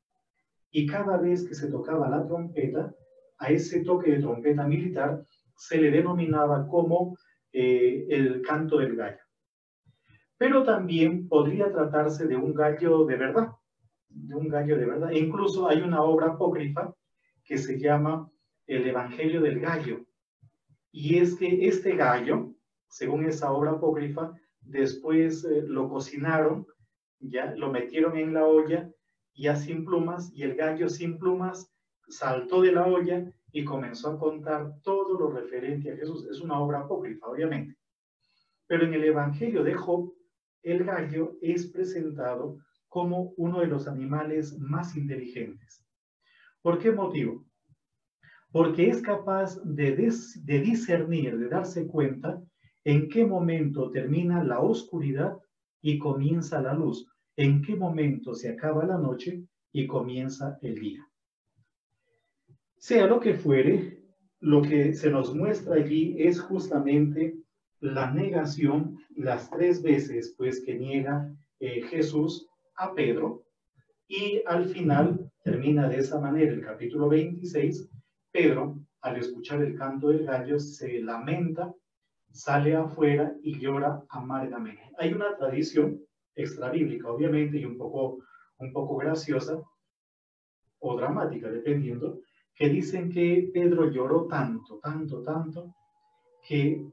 E: Y cada vez que se tocaba la trompeta, a ese toque de trompeta militar se le denominaba como el canto del gallo. Pero también podría tratarse de un gallo de verdad, E incluso hay una obra apócrifa que se llama El Evangelio del Gallo. Y es que este gallo, según esa obra apócrifa, después lo cocinaron, ya lo metieron en la olla ya sin plumas, y el gallo sin plumas saltó de la olla y comenzó a contar todo lo referente a Jesús. Es una obra apócrifa, obviamente. Pero en el Evangelio de Job, el gallo es presentado como uno de los animales más inteligentes. ¿Por qué motivo? Porque es capaz de discernir, de darse cuenta en qué momento termina la oscuridad y comienza la luz, en qué momento se acaba la noche y comienza el día. Sea lo que fuere, lo que se nos muestra allí es justamente la negación, las 3 veces pues que niega Jesús a Pedro, y al final termina de esa manera el capítulo 26. Pedro, al escuchar el canto del gallo, se lamenta, sale afuera y llora amargamente. Hay una tradición extrabíblica, obviamente, y un poco graciosa o dramática, dependiendo, que dicen que Pedro lloró tanto, que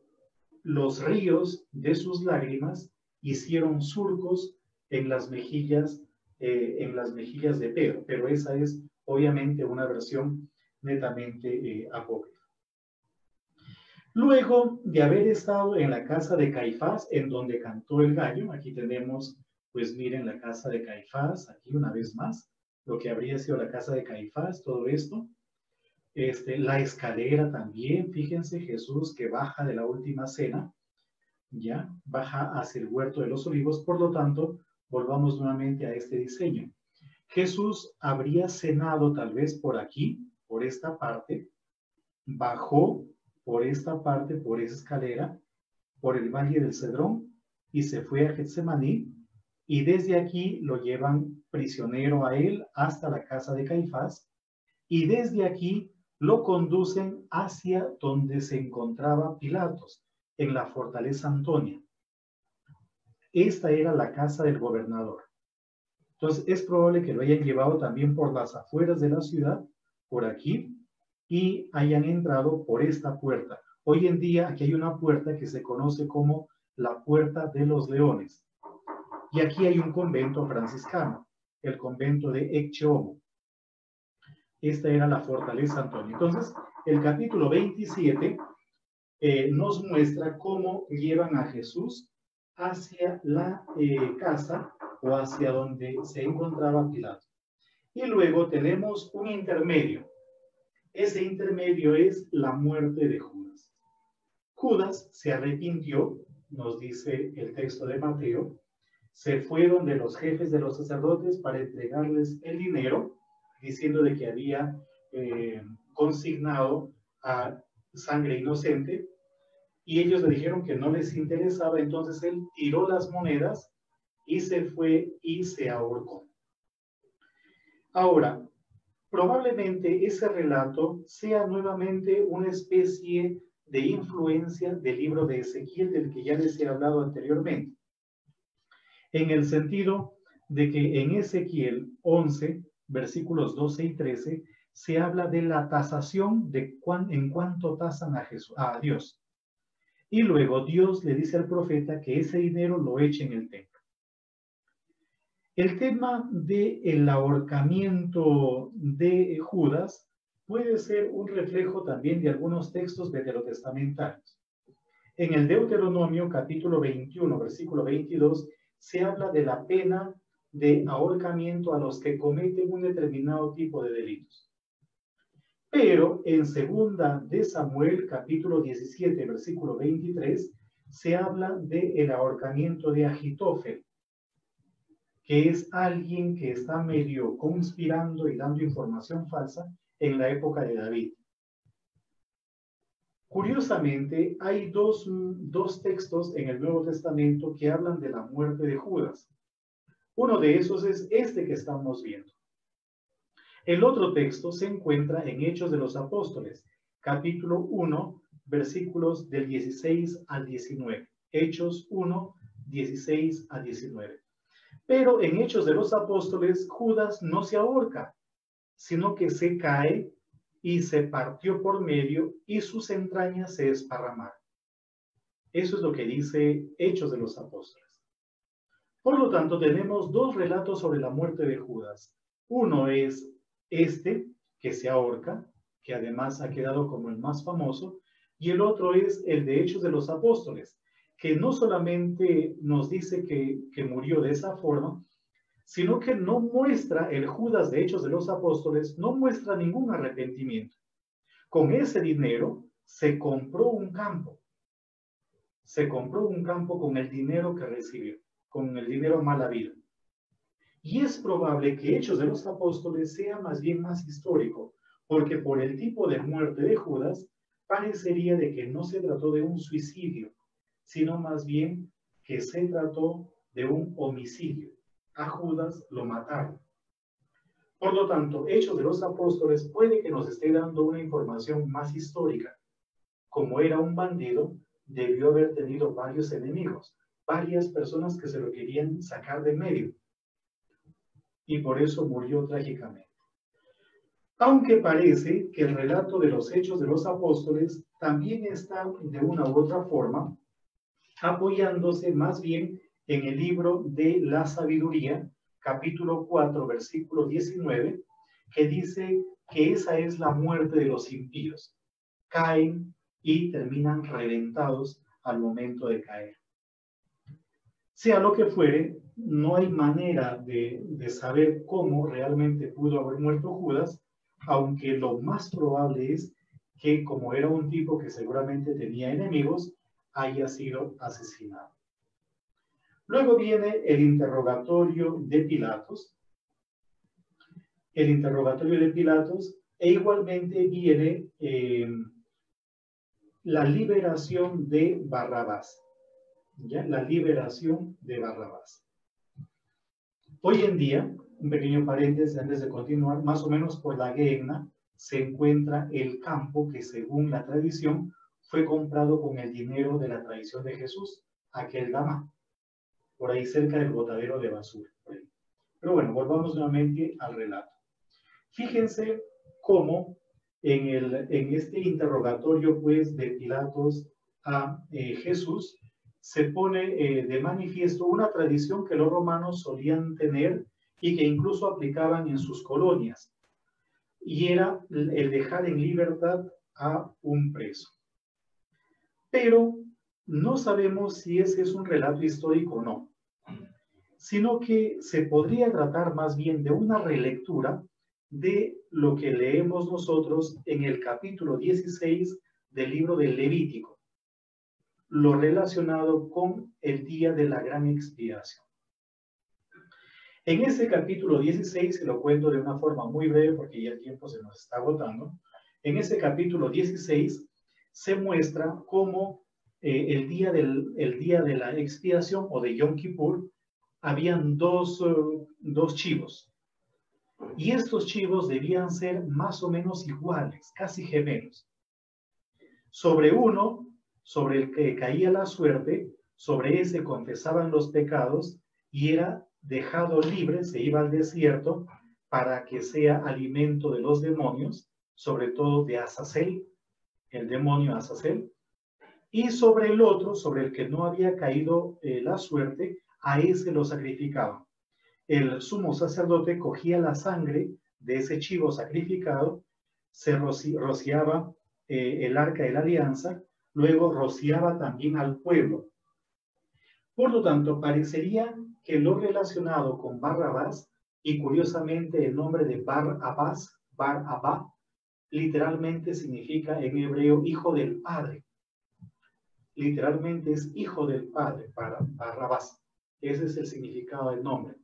E: los ríos de sus lágrimas hicieron surcos en las mejillas de Pedro, pero esa es obviamente una versión netamente apócrifa. Luego de haber estado en la casa de Caifás, en donde cantó el gallo, aquí tenemos, pues miren, la casa de Caifás, aquí una vez más, lo que habría sido la casa de Caifás, todo esto. La escalera también, fíjense, Jesús que baja de la última cena, ya, baja hacia el huerto de los olivos. Por lo tanto, volvamos nuevamente a este diseño. Jesús habría cenado tal vez por aquí, por esta parte, bajó por esta parte, por esa escalera, por el valle del Cedrón, y se fue a Getsemaní, y desde aquí lo llevan prisionero a él hasta la casa de Caifás, y desde aquí lo conducen hacia donde se encontraba Pilatos, en la fortaleza Antonia. Esta era la casa del gobernador. Entonces es probable que lo hayan llevado también por las afueras de la ciudad, por aquí, y hayan entrado por esta puerta. Hoy en día aquí hay una puerta que se conoce como la Puerta de los Leones. Y aquí hay un convento franciscano, el convento de Ecce Homo. Esta era la fortaleza Antonia. Entonces, el capítulo 27 nos muestra cómo llevan a Jesús hacia la casa o hacia donde se encontraba Pilato. Y luego tenemos un intermedio. Ese intermedio es la muerte de Judas. Judas se arrepintió, nos dice el texto de Mateo, se fueron de los jefes de los sacerdotes para entregarles el dinero, diciendo de que había consignado a sangre inocente, y ellos le dijeron que no les interesaba. Entonces él tiró las monedas y se fue y se ahorcó. Ahora, probablemente ese relato sea nuevamente una especie de influencia del libro de Ezequiel, del que ya les he hablado anteriormente, en el sentido de que en Ezequiel 11, versículos 12 y 13, se habla de la tasación de en cuánto tasan a Dios. Y luego Dios le dice al profeta que ese dinero lo eche en el templo. El tema del ahorcamiento de Judas puede ser un reflejo también de algunos textos veterotestamentarios. En el Deuteronomio capítulo 21, versículo 22, se habla de la pena de ahorcamiento a los que cometen un determinado tipo de delitos. Pero en segunda de Samuel, capítulo 17, versículo 23, se habla del ahorcamiento de Agitofel, que es alguien que está medio conspirando y dando información falsa en la época de David. Curiosamente, hay dos textos en el Nuevo Testamento que hablan de la muerte de Judas. Uno de esos es este que estamos viendo. El otro texto se encuentra en Hechos de los Apóstoles, capítulo 1, versículos del 16 al 19. Hechos 1, 16 a 19. Pero en Hechos de los Apóstoles, Judas no se ahorca, sino que se cae y se partió por medio y sus entrañas se desparramaron. Eso es lo que dice Hechos de los Apóstoles. Por lo tanto, tenemos dos relatos sobre la muerte de Judas. Uno es este, que se ahorca, que además ha quedado como el más famoso, y el otro es el de Hechos de los Apóstoles, que no solamente nos dice que murió de esa forma, sino que no muestra, el Judas de Hechos de los Apóstoles, no muestra ningún arrepentimiento. Con ese dinero se compró un campo. Se compró un campo con el dinero que recibió, con el dinero mal habido. Y es probable que Hechos de los Apóstoles sea más bien más histórico, porque por el tipo de muerte de Judas, parecería de que no se trató de un suicidio, sino más bien que se trató de un homicidio. A Judas lo mataron. Por lo tanto, Hechos de los Apóstoles puede que nos esté dando una información más histórica. Como era un bandido, debió haber tenido varios enemigos, varias personas que se lo querían sacar de medio. Y por eso murió trágicamente. Aunque parece que el relato de los Hechos de los Apóstoles también está de una u otra forma apoyándose más bien en el libro de la sabiduría, capítulo 4, versículo 19, que dice que esa es la muerte de los impíos. Caen y terminan reventados al momento de caer. Sea lo que fuere, no hay manera de saber cómo realmente pudo haber muerto Judas, aunque lo más probable es que, como era un tipo que seguramente tenía enemigos, haya sido asesinado. Luego viene el interrogatorio de Pilatos. El interrogatorio de Pilatos, e igualmente viene la liberación de Barrabás. ¿Ya? La liberación de Barrabás. Hoy en día, un pequeño paréntesis antes de continuar, más o menos por la Gehenna se encuentra el campo que, según la tradición, fue comprado con el dinero de la traición de Jesús, aquel Dama, por ahí cerca del botadero de basura. Pero bueno, volvamos nuevamente al relato. Fíjense cómo en este interrogatorio pues, de Pilatos a Jesús, se pone de manifiesto una tradición que los romanos solían tener y que incluso aplicaban en sus colonias, y era el dejar en libertad a un preso. Pero no sabemos si ese es un relato histórico o no, sino que se podría tratar más bien de una relectura de lo que leemos nosotros en el capítulo 16 del libro del Levítico, lo relacionado con el día de la gran expiación. En ese capítulo 16, se lo cuento de una forma muy breve porque ya el tiempo se nos está agotando. En ese capítulo 16 se muestra cómo el día de la expiación o de Yom Kippur habían dos chivos. Y estos chivos debían ser más o menos iguales, casi gemelos. Sobre uno, sobre el que caía la suerte, sobre ese confesaban los pecados y era dejado libre, se iba al desierto para que sea alimento de los demonios, sobre todo de Azazel, el demonio Azazel. Y sobre el otro, sobre el que no había caído la suerte, a ese lo sacrificaban. El sumo sacerdote cogía la sangre de ese chivo sacrificado, se rociaba el arca de la alianza, luego rociaba también al pueblo. Por lo tanto, parecería que lo relacionado con Barrabás, y curiosamente el nombre de Bar-Abás, Bar-Abá, literalmente significa en hebreo hijo del padre. Literalmente es hijo del padre para Barrabás. Ese es el significado del nombre.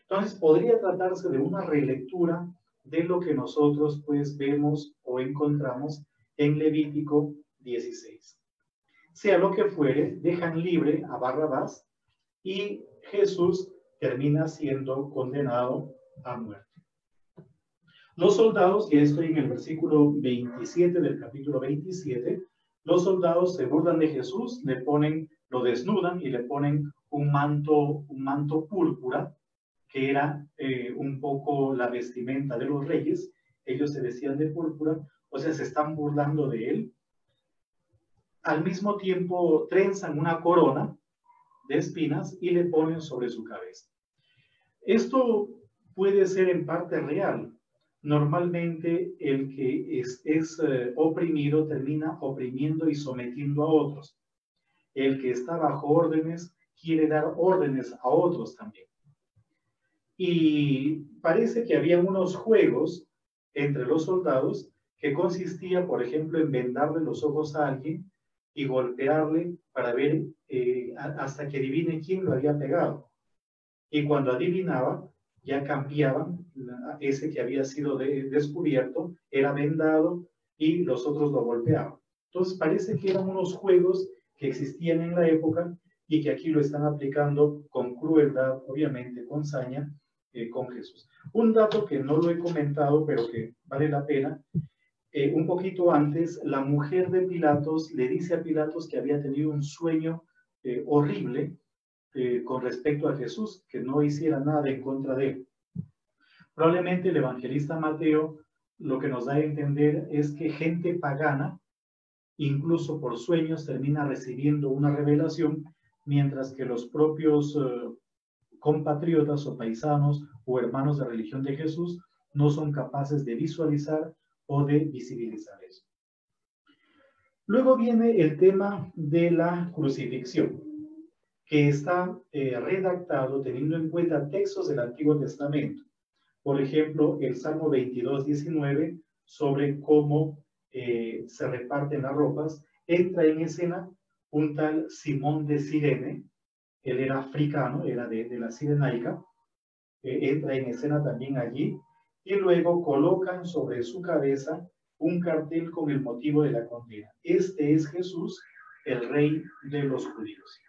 E: Entonces, podría tratarse de una relectura de lo que nosotros pues vemos o encontramos en Levítico 16. Sea lo que fuere, dejan libre a Barrabás y Jesús termina siendo condenado a muerte. Los soldados, y estoy en el versículo 27 del capítulo 27, los soldados se burlan de Jesús, lo desnudan y le ponen un manto púrpura, que era un poco la vestimenta de los reyes. Ellos se vestían de púrpura, o sea, se están burlando de él. Al mismo tiempo trenzan una corona de espinas y le ponen sobre su cabeza. Esto puede ser en parte real. Normalmente el que es oprimido termina oprimiendo y sometiendo a otros. El que está bajo órdenes quiere dar órdenes a otros también. Y parece que había unos juegos entre los soldados que consistía, por ejemplo, en vendarle los ojos a alguien y golpearle para ver hasta que adivine quién lo había pegado. Y cuando adivinaba, ya cambiaban, ese que había sido descubierto era vendado y los otros lo golpeaban. Entonces parece que eran unos juegos que existían en la época y que aquí lo están aplicando con crueldad, obviamente con saña, con Jesús. Un dato que no lo he comentado, pero que vale la pena, un poquito antes, la mujer de Pilatos le dice a Pilatos que había tenido un sueño horrible con respecto a Jesús, que no hiciera nada en contra de él. Probablemente el evangelista Mateo lo que nos da a entender es que gente pagana, incluso por sueños, termina recibiendo una revelación, mientras que los propios compatriotas o paisanos o hermanos de religión de Jesús no son capaces de visualizar o de visibilizar eso. Luego viene el tema de la crucifixión, que está redactado teniendo en cuenta textos del Antiguo Testamento. Por ejemplo, el Salmo 22:19, sobre cómo se reparten las ropas, entra en escena un tal Simón de Cirene. Él era africano, era de la Cirenaica, entra en escena también allí, y luego colocan sobre su cabeza un cartel con el motivo de la condena. Este es Jesús, el Rey de los judíos.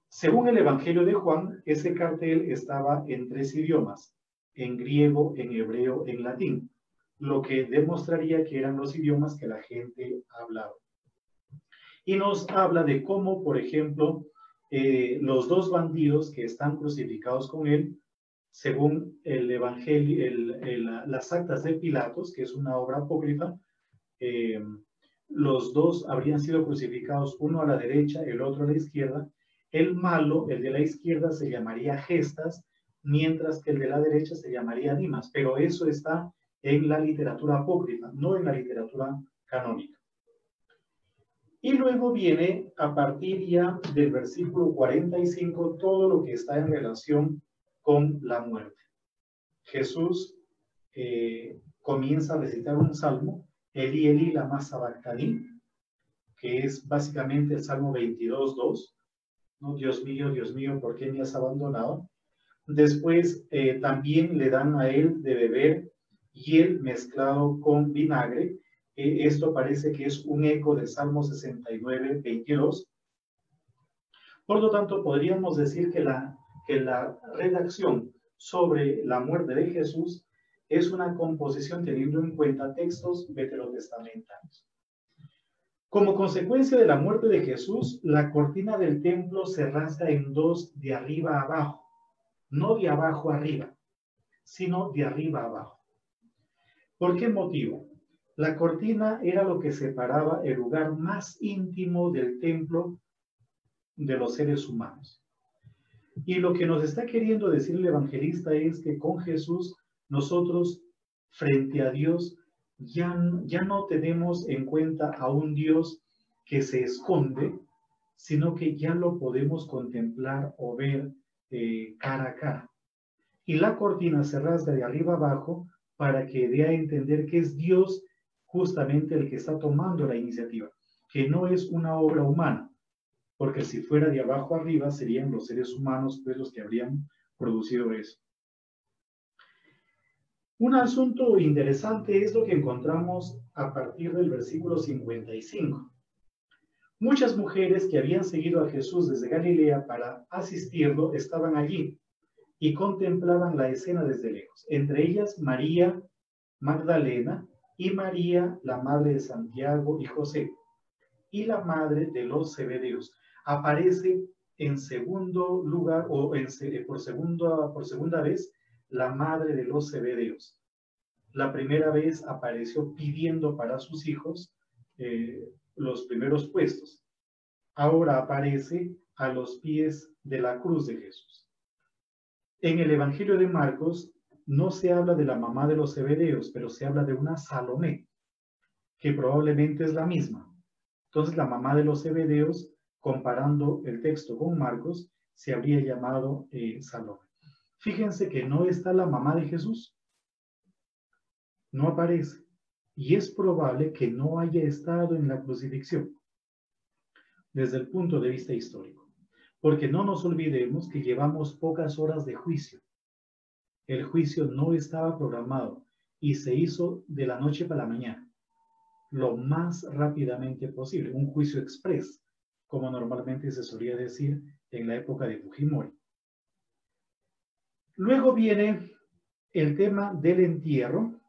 E: Según el Evangelio de Juan, ese cartel estaba en 3 idiomas, en griego, en hebreo, en latín, lo que demostraría que eran los idiomas que la gente hablaba. Y nos habla de cómo, por ejemplo, los 2 bandidos que están crucificados con él, según el Evangelio, las actas de Pilatos, que es una obra apócrifa, los 2 habrían sido crucificados, uno a la derecha, el otro a la izquierda. El malo, el de la izquierda, se llamaría Gestas, mientras que el de la derecha se llamaría Dimas, pero eso está en la literatura apócrifa, no en la literatura canónica. Y luego viene, a partir ya del versículo 45, todo lo que está en relación con la muerte. Jesús comienza a recitar un salmo, Elí, Elí, lama sabactani, que es básicamente el Salmo 22:2, ¿no? Dios mío, ¿por qué me has abandonado? Después también le dan a él de beber hiel mezclado con vinagre. Esto parece que es un eco del Salmo 69:22. Por lo tanto, podríamos decir que la redacción sobre la muerte de Jesús es una composición teniendo en cuenta textos veterotestamentarios. Como consecuencia de la muerte de Jesús, la cortina del templo se rasga en 2 de arriba a abajo, no de abajo arriba, sino de arriba a abajo. ¿Por qué motivo? La cortina era lo que separaba el lugar más íntimo del templo de los seres humanos. Y lo que nos está queriendo decir el evangelista es que con Jesús nosotros, frente a Dios, ya no tenemos en cuenta a un Dios que se esconde, sino que ya lo podemos contemplar o ver cara a cara. Y la cortina se rasga de arriba abajo para que dé a entender que es Dios justamente el que está tomando la iniciativa, que no es una obra humana, porque si fuera de abajo arriba serían los seres humanos pues los que habrían producido eso. Un asunto interesante es lo que encontramos a partir del versículo 55. Muchas mujeres que habían seguido a Jesús desde Galilea para asistirlo estaban allí y contemplaban la escena desde lejos. Entre ellas María Magdalena y María, la madre de Santiago y José, y la madre de los Zebedeos. Aparece en segundo lugar, o por segunda vez, la madre de los Zebedeos. La primera vez apareció pidiendo para sus hijos los primeros puestos. Ahora aparece a los pies de la cruz de Jesús. En el Evangelio de Marcos no se habla de la mamá de los Zebedeos, pero se habla de una Salomé, que probablemente es la misma. Entonces la mamá de los Zebedeos, comparando el texto con Marcos, se habría llamado Salomé. Fíjense que no está la mamá de Jesús. No aparece. Y es probable que no haya estado en la crucifixión, desde el punto de vista histórico. Porque no nos olvidemos que llevamos pocas horas de juicio. El juicio no estaba programado y se hizo de la noche para la mañana, lo más rápidamente posible, un juicio express, como normalmente se solía decir en la época de Fujimori. Luego viene el tema del entierro.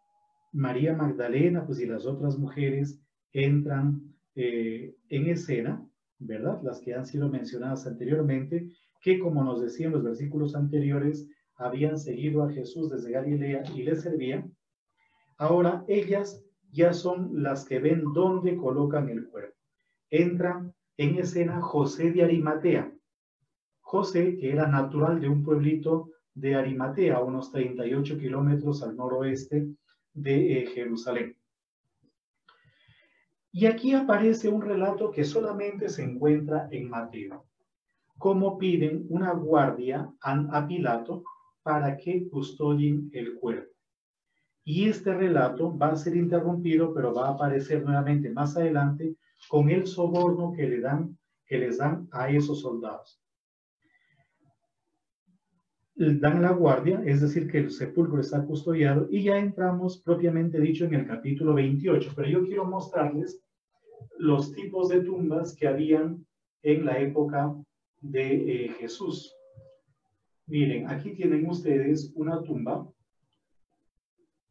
E: María Magdalena, pues, y las otras mujeres entran en escena, ¿verdad? Las que han sido mencionadas anteriormente, que como nos decían los versículos anteriores, habían seguido a Jesús desde Galilea y le servían. Ahora ellas ya son las que ven dónde colocan el cuerpo. Entra en escena José de Arimatea. José, que era natural de un pueblito de Arimatea, a unos 38 kilómetros al noroeste de Jerusalén. Y aquí aparece un relato que solamente se encuentra en Mateo. Cómo piden una guardia a Pilato para que custodien el cuerpo. Y este relato va a ser interrumpido, pero va a aparecer nuevamente más adelante con el soborno que les dan a esos soldados. Dan la guardia, es decir, que el sepulcro está custodiado, y ya entramos propiamente dicho en el capítulo 28, pero yo quiero mostrarles los tipos de tumbas que habían en la época de Jesús. Miren, aquí tienen ustedes una tumba.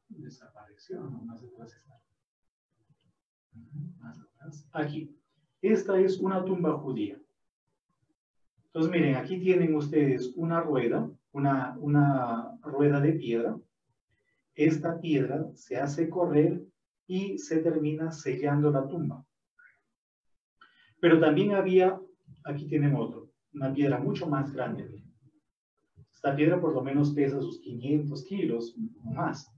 E: Desapareció, no, más atrás está. Más atrás. Aquí. Esta es una tumba judía. Entonces, miren, aquí tienen ustedes una rueda, una rueda de piedra. Esta piedra se hace correr y se termina sellando la tumba. Pero también había, aquí tienen otro, una piedra mucho más grande. Esta piedra por lo menos pesa sus 500 kilos o más.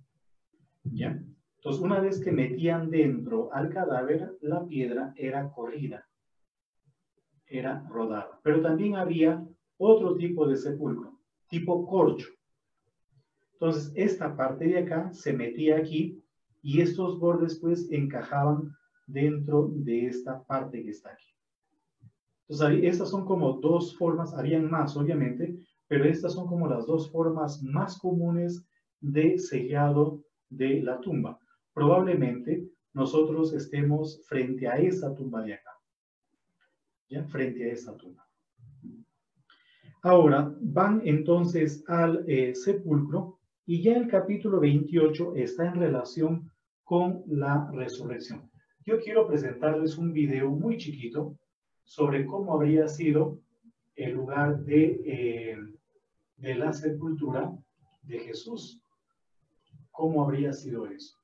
E: ¿Ya? Entonces, una vez que metían dentro al cadáver, la piedra era corrida, era rodada. Pero también había otro tipo de sepulcro, tipo corcho. Entonces, esta parte de acá se metía aquí y estos bordes pues encajaban dentro de esta parte que está aquí. Entonces, estas son como dos formas, habían más obviamente, pero estas son como las dos formas más comunes de sellado de la tumba. Probablemente nosotros estemos frente a esa tumba de acá. ¿Ya? Frente a esa tumba. Ahora van entonces al sepulcro y ya el capítulo 28 está en relación con la resurrección. Yo quiero presentarles un video muy chiquito sobre cómo habría sido el lugar de la sepultura de Jesús. ¿Cómo habría sido eso?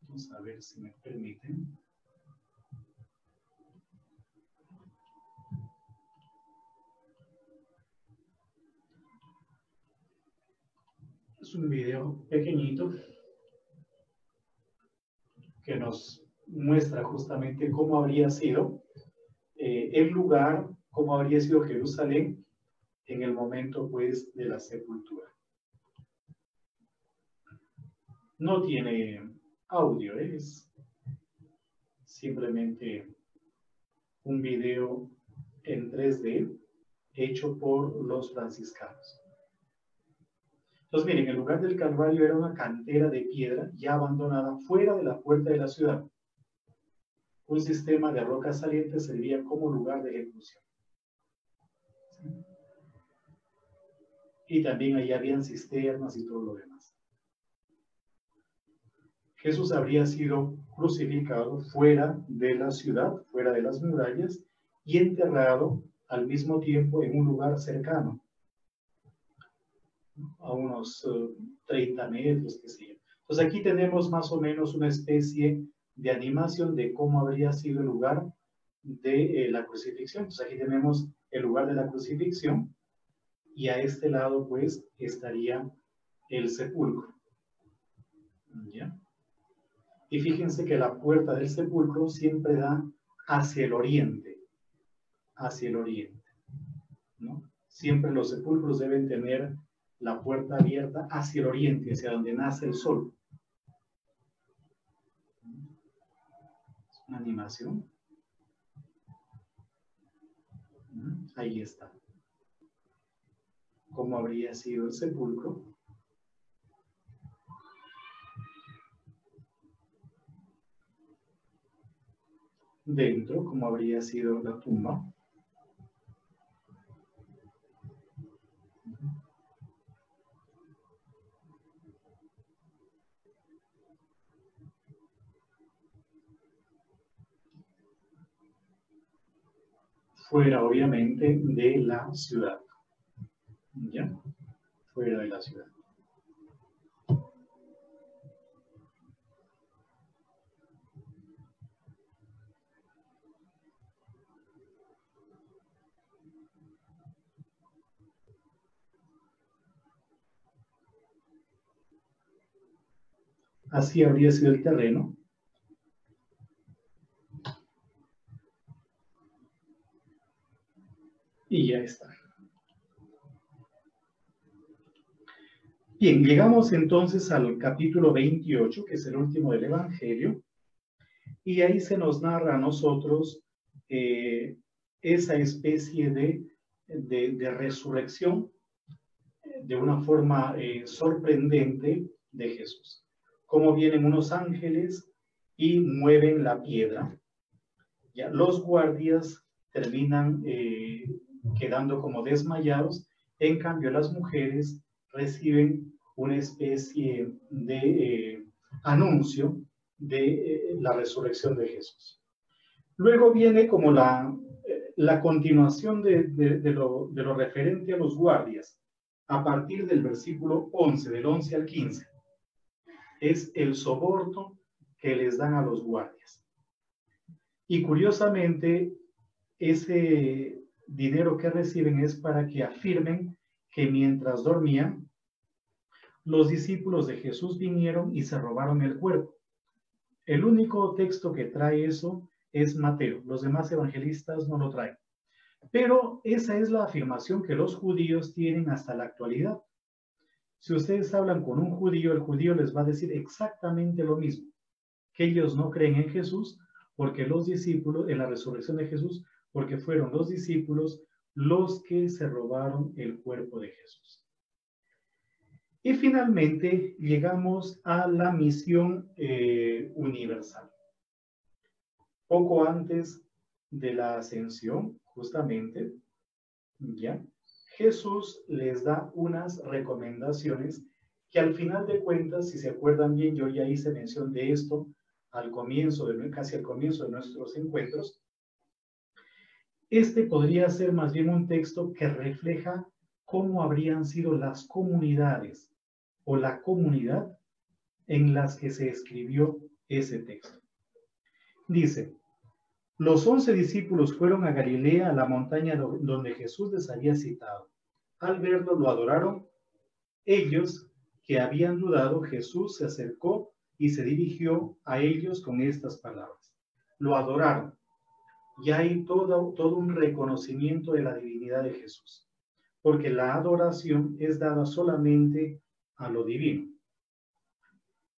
E: Vamos a ver si me permiten. Es un video pequeñito que nos muestra justamente cómo habría sido el lugar, cómo habría sido Jerusalén en el momento pues de la sepultura. No tiene audio, es simplemente un video en 3D hecho por los franciscanos. Entonces, miren, el lugar del Calvario era una cantera de piedra ya abandonada fuera de la puerta de la ciudad. Un sistema de rocas salientes servía como lugar de ejecución. Y también ahí habían cisternas y todo lo demás. Jesús habría sido crucificado fuera de la ciudad, fuera de las murallas, y enterrado al mismo tiempo en un lugar cercano, a unos 30 metros, qué sé yo. Entonces aquí tenemos más o menos una especie de animación de cómo habría sido el lugar de la crucifixión. Entonces aquí tenemos el lugar de la crucifixión y a este lado pues estaría el sepulcro. ¿Ya? Y fíjense que la puerta del sepulcro siempre da hacia el oriente, ¿no? Siempre los sepulcros deben tener la puerta abierta hacia el oriente, hacia donde nace el sol. Es una animación. Ahí está. ¿Cómo habría sido el sepulcro? Dentro, ¿cómo habría sido la tumba? Fuera, obviamente, de la ciudad. ¿Ya? Fuera de la ciudad. Así habría sido el terreno. Y ya está. Bien, llegamos entonces al capítulo 28, que es el último del Evangelio, y ahí se nos narra a nosotros esa especie de resurrección de una forma sorprendente de Jesús. Cómo vienen unos ángeles y mueven la piedra. Ya, los guardias terminan quedando como desmayados, en cambio las mujeres reciben una especie de anuncio de la resurrección de Jesús. Luego viene como la continuación de lo referente a los guardias, a partir del versículo 11, del 11 al 15. Es el soborno que les dan a los guardias. Y curiosamente, ese dinero que reciben es para que afirmen que mientras dormían, los discípulos de Jesús vinieron y se robaron el cuerpo. El único texto que trae eso es Mateo. Los demás evangelistas no lo traen. Pero esa es la afirmación que los judíos tienen hasta la actualidad. Si ustedes hablan con un judío, el judío les va a decir exactamente lo mismo, que ellos no creen en Jesús, porque los discípulos, en la resurrección de Jesús, porque fueron los discípulos los que se robaron el cuerpo de Jesús. Y finalmente llegamos a la misión universal. Poco antes de la ascensión, justamente, ¿ya? Jesús les da unas recomendaciones que al final de cuentas, si se acuerdan bien, yo ya hice mención de esto al comienzo, casi al comienzo de nuestros encuentros. Este podría ser más bien un texto que refleja cómo habrían sido las comunidades o la comunidad en las que se escribió ese texto. Dice: los 11 discípulos fueron a Galilea, a la montaña donde Jesús les había citado. Al verlo, lo adoraron. Ellos, que habían dudado, Jesús se acercó y se dirigió a ellos con estas palabras. Lo adoraron. Y hay todo un reconocimiento de la divinidad de Jesús, porque la adoración es dada solamente a lo divino.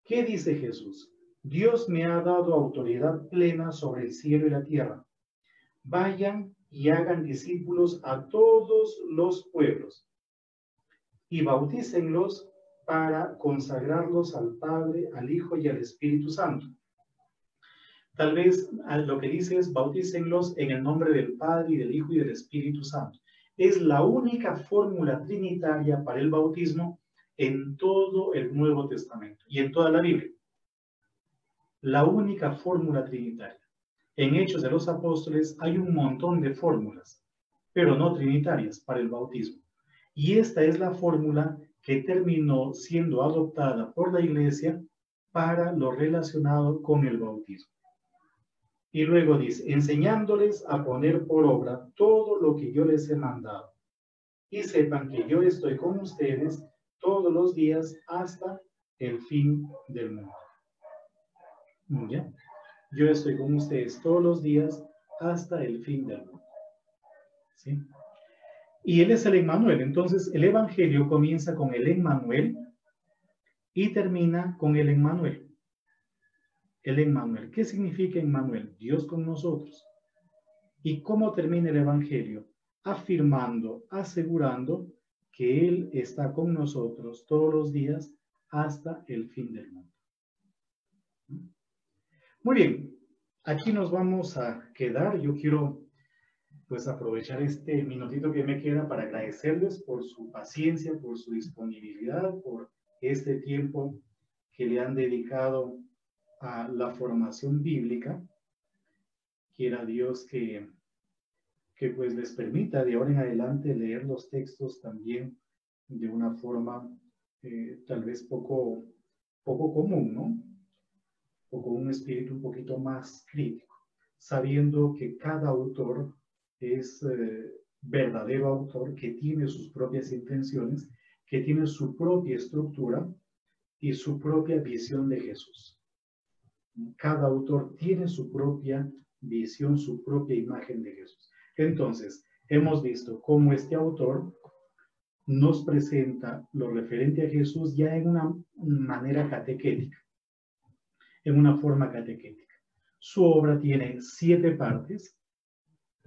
E: ¿Qué dice Jesús? Dios me ha dado autoridad plena sobre el cielo y la tierra. Vayan y hagan discípulos a todos los pueblos y bautícenlos para consagrarlos al Padre, al Hijo y al Espíritu Santo. Tal vez lo que dice es bautícenlos en el nombre del Padre y del Hijo y del Espíritu Santo. Es la única fórmula trinitaria para el bautismo en todo el Nuevo Testamento y en toda la Biblia. La única fórmula trinitaria. En Hechos de los Apóstoles hay un montón de fórmulas, pero no trinitarias para el bautismo. Y esta es la fórmula que terminó siendo adoptada por la Iglesia para lo relacionado con el bautismo. Y luego dice, enseñándoles a poner por obra todo lo que yo les he mandado. Y sepan que yo estoy con ustedes todos los días hasta el fin del mundo. ¿Ya? Yo estoy con ustedes todos los días hasta el fin del mundo. ¿Sí? Y Él es el Emmanuel. Entonces, el Evangelio comienza con el Emmanuel y termina con el Emmanuel. El Emmanuel. ¿Qué significa Emmanuel? Dios con nosotros. ¿Y cómo termina el Evangelio? Afirmando, asegurando que Él está con nosotros todos los días hasta el fin del mundo. Muy bien, aquí nos vamos a quedar. Yo quiero pues aprovechar este minutito que me queda para agradecerles por su paciencia, por su disponibilidad, por este tiempo que le han dedicado a la formación bíblica. Quiera Dios que pues les permita de ahora en adelante leer los textos también de una forma tal vez poco común, ¿no? O con un espíritu un poquito más crítico, sabiendo que cada autor es verdadero autor, que tiene sus propias intenciones, que tiene su propia estructura y su propia visión de Jesús. Cada autor tiene su propia visión, su propia imagen de Jesús. Entonces, hemos visto cómo este autor nos presenta lo referente a Jesús ya en una manera catequética, en una forma catequética. Su obra tiene 7 partes,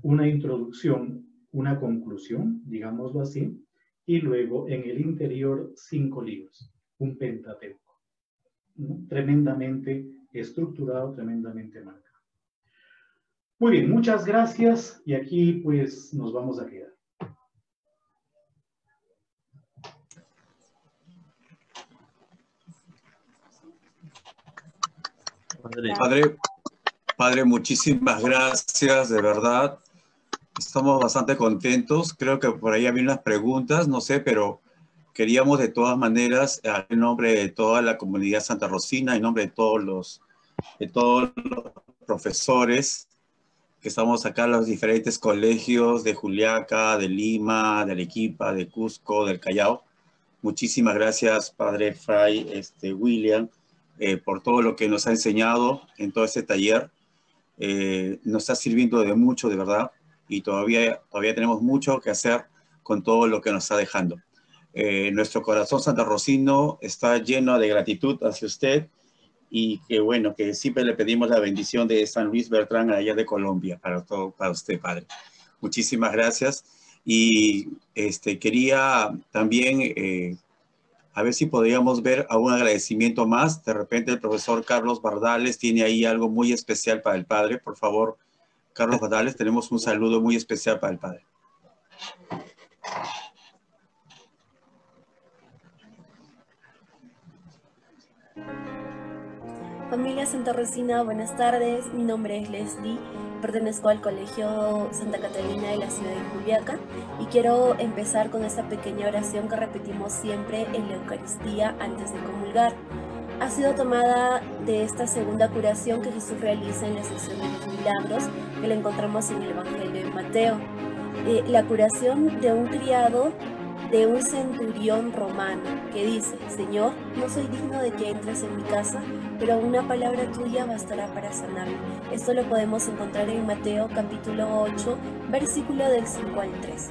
E: una introducción, una conclusión, digámoslo así, y luego en el interior 5 libros, un Pentateuco, ¿no? Tremendamente estructurado, tremendamente marcado. Muy bien, muchas gracias y aquí pues nos vamos a quedar.
A: Padre, muchísimas gracias, de verdad. Estamos bastante contentos. Creo que por ahí había unas preguntas, no sé, pero queríamos de todas maneras, en nombre de toda la comunidad Santa Rosina, en nombre de todos los profesores que estamos acá en los diferentes colegios de Juliaca, de Lima, de Arequipa, de Cusco, del Callao. Muchísimas gracias, Padre Fray William, por todo lo que nos ha enseñado en todo este taller. Nos está sirviendo de mucho, de verdad, y todavía tenemos mucho que hacer con todo lo que nos está dejando. Nuestro corazón santarrocino está lleno de gratitud hacia usted y que bueno, que siempre le pedimos la bendición de San Luis Bertrán allá de Colombia para usted, Padre. Muchísimas gracias. Y quería también a ver si podríamos ver algún agradecimiento más. De repente el profesor Carlos Bardales tiene ahí algo muy especial para el Padre. Por favor, Carlos Bardales, tenemos un saludo muy especial para el Padre.
F: Familia Santa Rosina, buenas tardes. Mi nombre es Leslie, pertenezco al Colegio Santa Catalina de la ciudad de Juliaca y quiero empezar con esta pequeña oración que repetimos siempre en la Eucaristía antes de comulgar. Ha sido tomada de esta segunda curación que Jesús realiza en la sección de los milagros que la encontramos en el Evangelio de Mateo. La curación de un criado de un centurión romano que dice: Señor, no soy digno de que entres en mi casa, pero una palabra tuya bastará para sanarme. Esto lo podemos encontrar en Mateo capítulo 8, versículo del 5 al 3.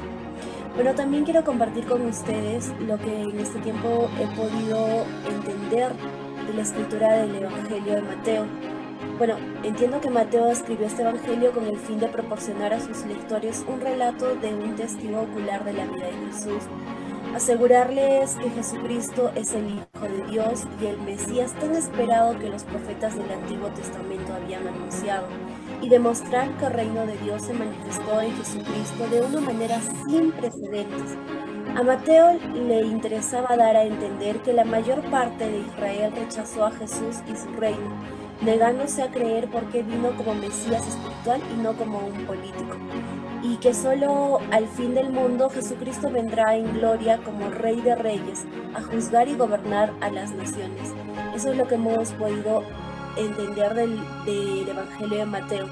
F: Bueno, también quiero compartir con ustedes lo que en este tiempo he podido entender de la escritura del Evangelio de Mateo. Bueno, entiendo que Mateo escribió este evangelio con el fin de proporcionar a sus lectores un relato de un testigo ocular de la vida de Jesús. asegurarles que Jesucristo es el Hijo de Dios y el Mesías tan esperado que los profetas del Antiguo Testamento habían anunciado, y demostrar que el reino de Dios se manifestó en Jesucristo de una manera sin precedentes. A Mateo le interesaba dar a entender que la mayor parte de Israel rechazó a Jesús y su reino, negándose a creer porque vino como Mesías espiritual y no como un político, y que solo al fin del mundo Jesucristo vendrá en gloria como Rey de Reyes, a juzgar y gobernar a las naciones. Eso es lo que hemos podido entender del Evangelio de Mateo.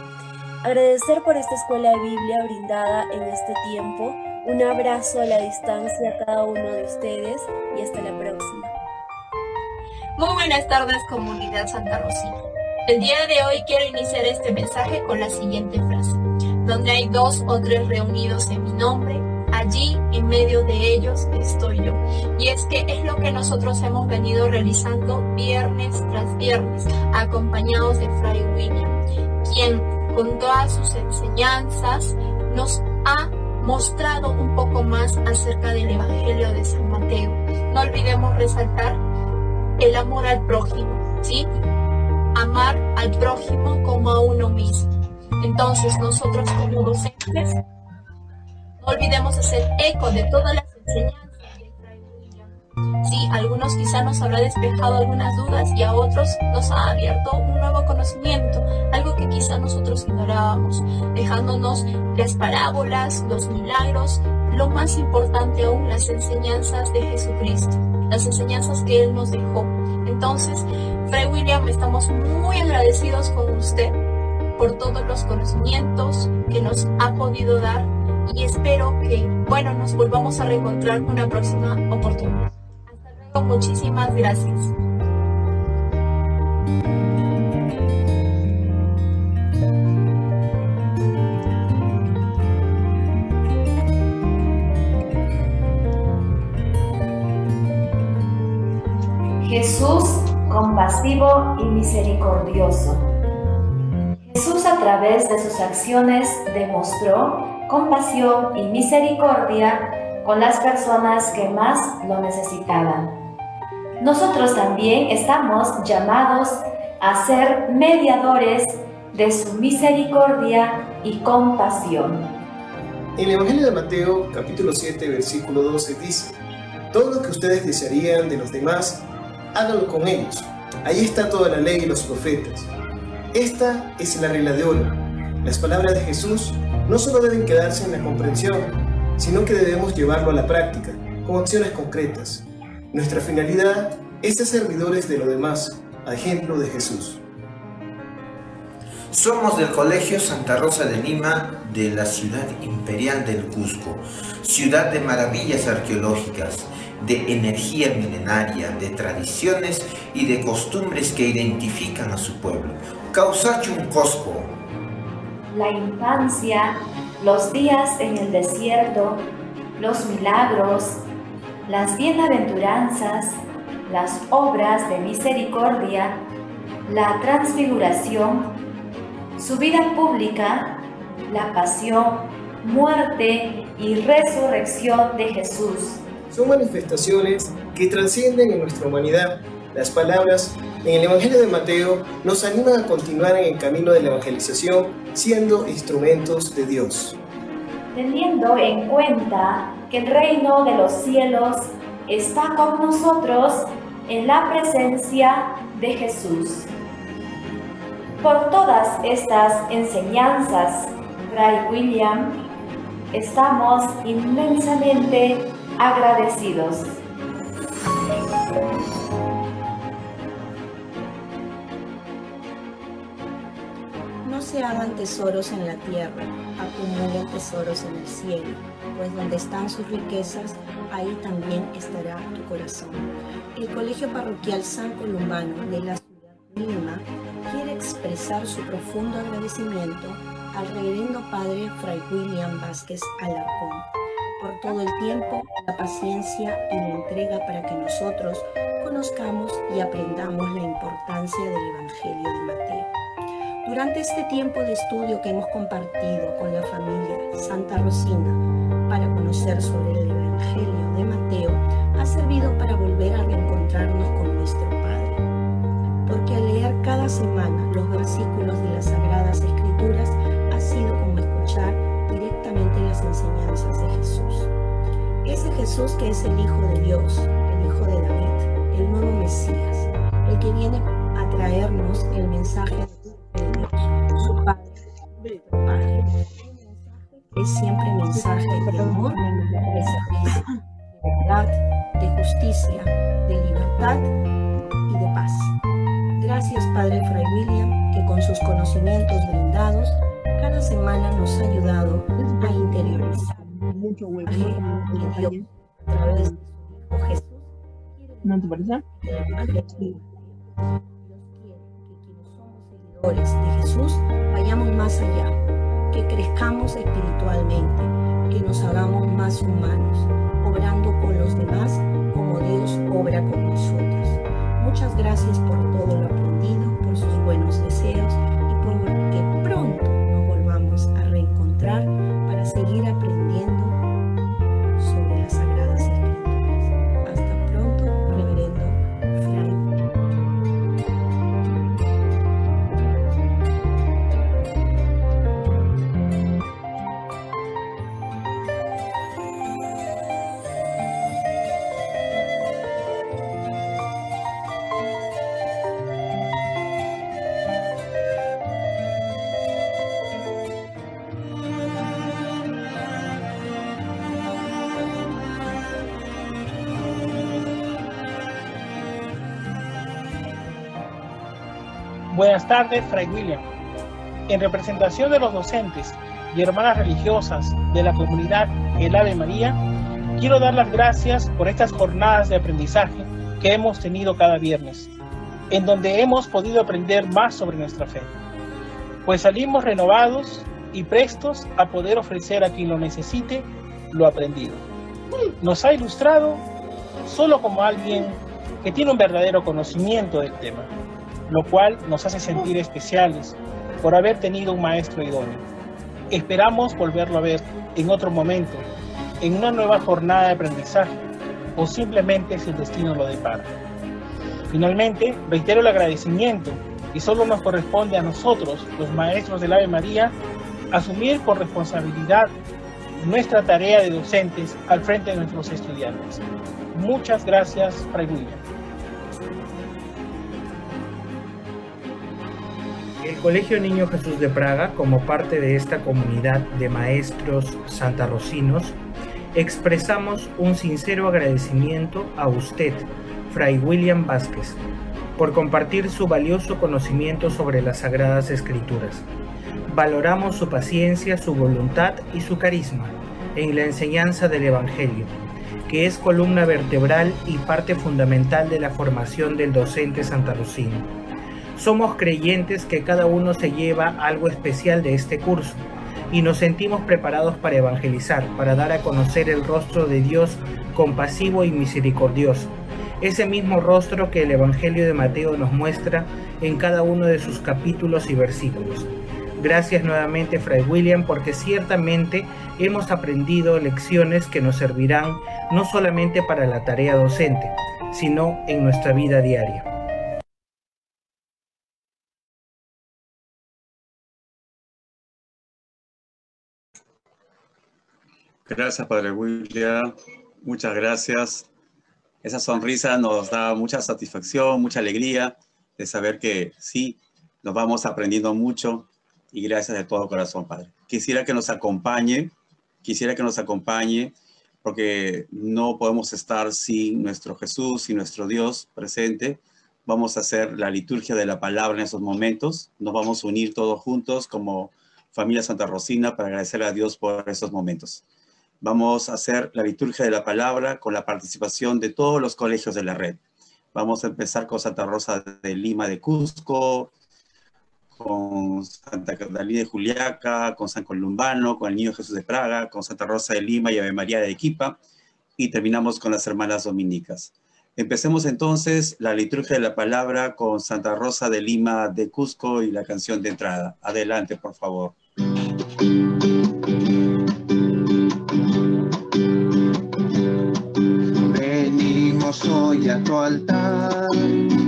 F: Agradecer por esta escuela de Biblia brindada en este tiempo. Un abrazo a la distancia a cada uno de ustedes y hasta la próxima.
G: Muy buenas tardes, comunidad Santa Rosina. El día de hoy quiero iniciar este mensaje con la siguiente frase: donde hay 2 o 3 reunidos en mi nombre, allí en medio de ellos estoy yo. Y es que es lo que nosotros hemos venido realizando viernes tras viernes, acompañados de Fray William, quien con todas sus enseñanzas nos ha mostrado un poco más acerca del Evangelio de San Mateo. No olvidemos resaltar el amor al prójimo, ¿sí? Amar al prójimo como a uno mismo. Entonces nosotros como docentes no olvidemos hacer eco de todas las enseñanzas de Fray William. Sí, a algunos quizá nos habrá despejado algunas dudas y a otros nos ha abierto un nuevo conocimiento, algo que quizá nosotros ignorábamos, dejándonos las parábolas, los milagros, lo más importante aún, las enseñanzas de Jesucristo, las enseñanzas que Él nos dejó. Entonces, Fray William, estamos muy agradecidos con usted por todos los conocimientos que nos ha podido dar y espero que, nos volvamos a reencontrar en una próxima oportunidad. Hasta luego, muchísimas gracias.
H: Jesús compasivo y misericordioso. Jesús a través de sus acciones demostró compasión y misericordia con las personas que más lo necesitaban. Nosotros también estamos llamados a ser mediadores de su misericordia y compasión.
I: En el Evangelio de Mateo, capítulo 7, versículo 12 dice: todo lo que ustedes desearían de los demás, háganlo con ellos. Ahí está toda la ley y los profetas. Esta es la regla de oro. Las palabras de Jesús no solo deben quedarse en la comprensión, sino que debemos llevarlo a la práctica, con acciones concretas. Nuestra finalidad es ser servidores de los demás, a ejemplo de Jesús.
J: Somos del Colegio Santa Rosa de Lima, de la ciudad imperial del Cusco, ciudad de maravillas arqueológicas, de energía milenaria, de tradiciones y de costumbres que identifican a su pueblo. Causachun Cosco.
H: La infancia, los días en el desierto, los milagros, las bienaventuranzas, las obras de misericordia, la transfiguración, su vida pública, la pasión, muerte y resurrección de Jesús.
I: Son manifestaciones que trascienden en nuestra humanidad. Las palabras en el Evangelio de Mateo nos animan a continuar en el camino de la evangelización, siendo instrumentos de Dios.
H: Teniendo en cuenta que el reino de los cielos está con nosotros en la presencia de Jesús. Por todas estas enseñanzas, Fray William, estamos inmensamente agradecidos.
K: No se hagan tesoros en la tierra, acumulen tesoros en el cielo, pues donde están sus riquezas, ahí también estará tu corazón. El Colegio Parroquial San Columbano de la ciudad de Lima quiere expresar su profundo agradecimiento al Reverendo Padre Fray William Vázquez Alarcón por todo el tiempo, la paciencia y la entrega para que nosotros conozcamos y aprendamos la importancia del Evangelio de Mateo. Durante este tiempo de estudio que hemos compartido con la familia Santa Rosina para conocer sobre el Evangelio de Mateo, servido para volver a reencontrarnos con nuestro Padre. Porque al leer cada semana los versículos de las Sagradas Escrituras ha sido como escuchar directamente las enseñanzas de Jesús. Ese Jesús que es el Hijo de Dios, el Hijo de David, el nuevo Mesías, el que viene a traernos el mensaje de Dios, su Padre, nuestro Padre. Es siempre mensaje de amor, de servicio, de verdad, de justicia, de libertad y de paz. Gracias, Padre Fray William, que con sus conocimientos brindados cada semana nos ha ayudado a interiorizar que Dios, a través de su Hijo Jesús,
L: ¿no te parece?
K: Dios quiere que quienes somos seguidores de Jesús vayamos más allá, que crezcamos espiritualmente, que nos hagamos más humanos, obrando con los demás como Dios obra con nosotros. Muchas gracias por todo lo aprendido, por sus buenos deseos y por que pronto nos volvamos a reencontrar para seguir aprendiendo sobre las Sagradas Escrituras. Hasta pronto, Reverendo Fray.
L: Buenas tardes, Fray William. En representación de los docentes y hermanas religiosas de la comunidad El Ave María, quiero dar las gracias por estas jornadas de aprendizaje que hemos tenido cada viernes, en donde hemos podido aprender más sobre nuestra fe, pues salimos renovados y prestos a poder ofrecer a quien lo necesite lo aprendido. Nos ha ilustrado solo como alguien que tiene un verdadero conocimiento del tema, lo cual nos hace sentir especiales por haber tenido un maestro idóneo. Esperamos volverlo a ver en otro momento, en una nueva jornada de aprendizaje, o simplemente si el destino lo depara. Finalmente, reitero el agradecimiento y solo nos corresponde a nosotros, los maestros del Ave María, asumir con responsabilidad nuestra tarea de docentes al frente de nuestros estudiantes. Muchas gracias, Fray William.
M: El Colegio Niño Jesús de Praga, como parte de esta comunidad de maestros santarrocinos, expresamos un sincero agradecimiento a usted, Fray William Vázquez, por compartir su valioso conocimiento sobre las Sagradas Escrituras. Valoramos su paciencia, su voluntad y su carisma en la enseñanza del Evangelio, que es columna vertebral y parte fundamental de la formación del docente santarrocino. Somos creyentes que cada uno se lleva algo especial de este curso y nos sentimos preparados para evangelizar, para dar a conocer el rostro de Dios compasivo y misericordioso, ese mismo rostro que el Evangelio de Mateo nos muestra en cada uno de sus capítulos y versículos. Gracias nuevamente, Fray William, porque ciertamente hemos aprendido lecciones que nos servirán no solamente para la tarea docente, sino en nuestra vida diaria.
A: Gracias, Padre William. Muchas gracias. Esa sonrisa nos da mucha satisfacción, mucha alegría de saber que sí, nos vamos aprendiendo mucho y gracias de todo corazón, Padre. Quisiera que nos acompañe, porque no podemos estar sin nuestro Jesús, sin nuestro Dios presente. Vamos a hacer la liturgia de la palabra en esos momentos. Nos vamos a unir todos juntos como familia santarrocina para agradecerle a Dios por esos momentos. Vamos a hacer la liturgia de la palabra con la participación de todos los colegios de la red. Vamos a empezar con Santa Rosa de Lima de Cusco, con Santa Catalina de Juliaca, con San Columbano, con el Niño Jesús de Praga, con Santa Rosa de Lima y Ave María de Arequipa, y terminamos con las hermanas dominicas. Empecemos entonces la liturgia de la palabra con Santa Rosa de Lima de Cusco y la canción de entrada. Adelante, por favor.
N: Ven,
J: a tu altar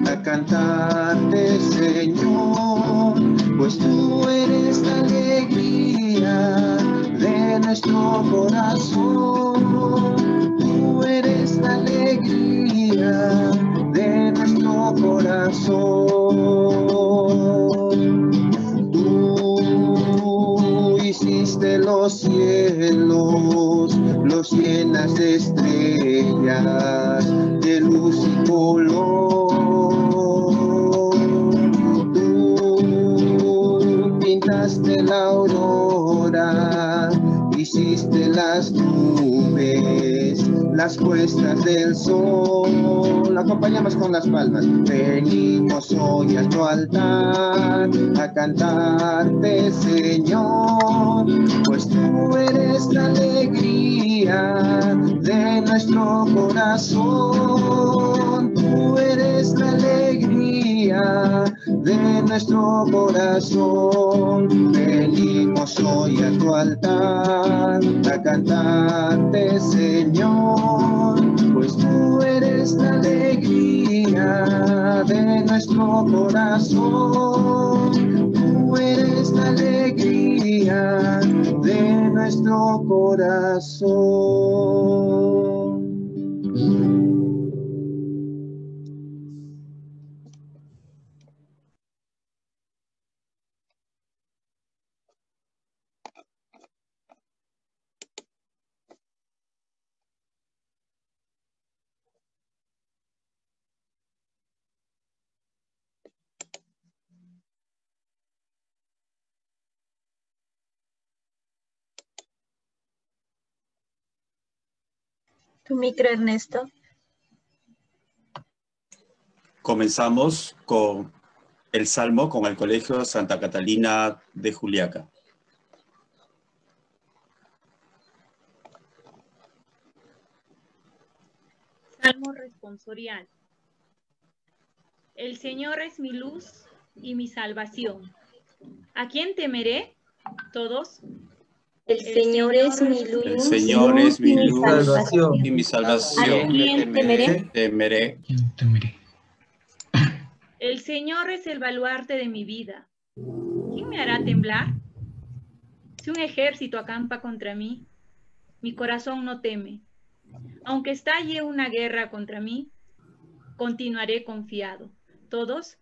J: a cantarte, Señor, pues tú eres la alegría de nuestro corazón. Tú eres la alegría de nuestro corazón. Tú hiciste los cielos, los llenas de estrellas, de luz y color. Tú pintaste la aurora, hiciste las nubes, las puestas del sol. Acompañamos con las palmas. Venimos hoy a tu altar a cantarte, Señor, pues tú eres la alegría de nuestro corazón. Tú eres la alegría de nuestro corazón. Venimos hoy a tu altar a cantarte, Señor, pues tú eres la alegría de nuestro corazón. Tú eres la alegría de nuestro corazón.
N: Tu micro, Ernesto.
A: Comenzamos con el Salmo con el Colegio Santa Catalina de Juliaca.
O: Salmo responsorial. El Señor es mi luz y mi salvación. ¿A quién temeré? Todos.
F: El Señor es mi luz.
A: El Señor es mi luz y mi salvación.
O: ¿A quién temeré?
A: Temeré.
O: El Señor es el baluarte de mi vida. ¿Quién me hará temblar? Si un ejército acampa contra mí, mi corazón no teme. Aunque estalle una guerra contra mí, continuaré confiado. ¿Todos?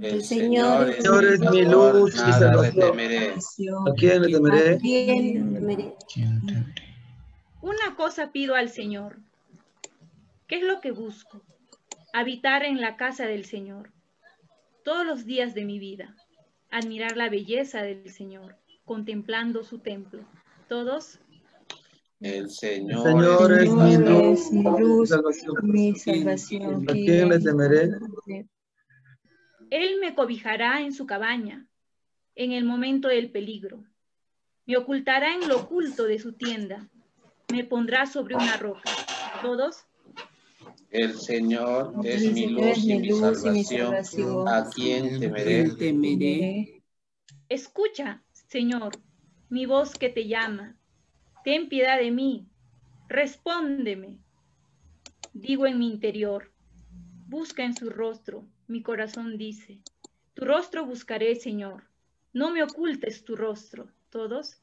C: El Señor es mi luz y salvación. ¿A quién le temeré?
O: Una cosa pido al Señor. ¿Qué es lo que busco? Habitar en la casa del Señor todos los días de mi vida. Admirar la belleza del Señor, contemplando su templo. ¿Todos?
C: El Señor es mi luz y mi salvación. ¿A quién le temeré?
O: Él me cobijará en su cabaña, en el momento del peligro. Me ocultará en lo oculto de su tienda. Me pondrá sobre una roca. ¿Todos?
C: El Señor es mi luz y mi salvación. ¿A quién temeré?
O: Escucha, Señor, mi voz que te llama. Ten piedad de mí. Respóndeme. Digo en mi interior. Busca en su rostro. Mi corazón dice. Tu rostro buscaré, Señor. No me ocultes tu rostro. ¿Todos?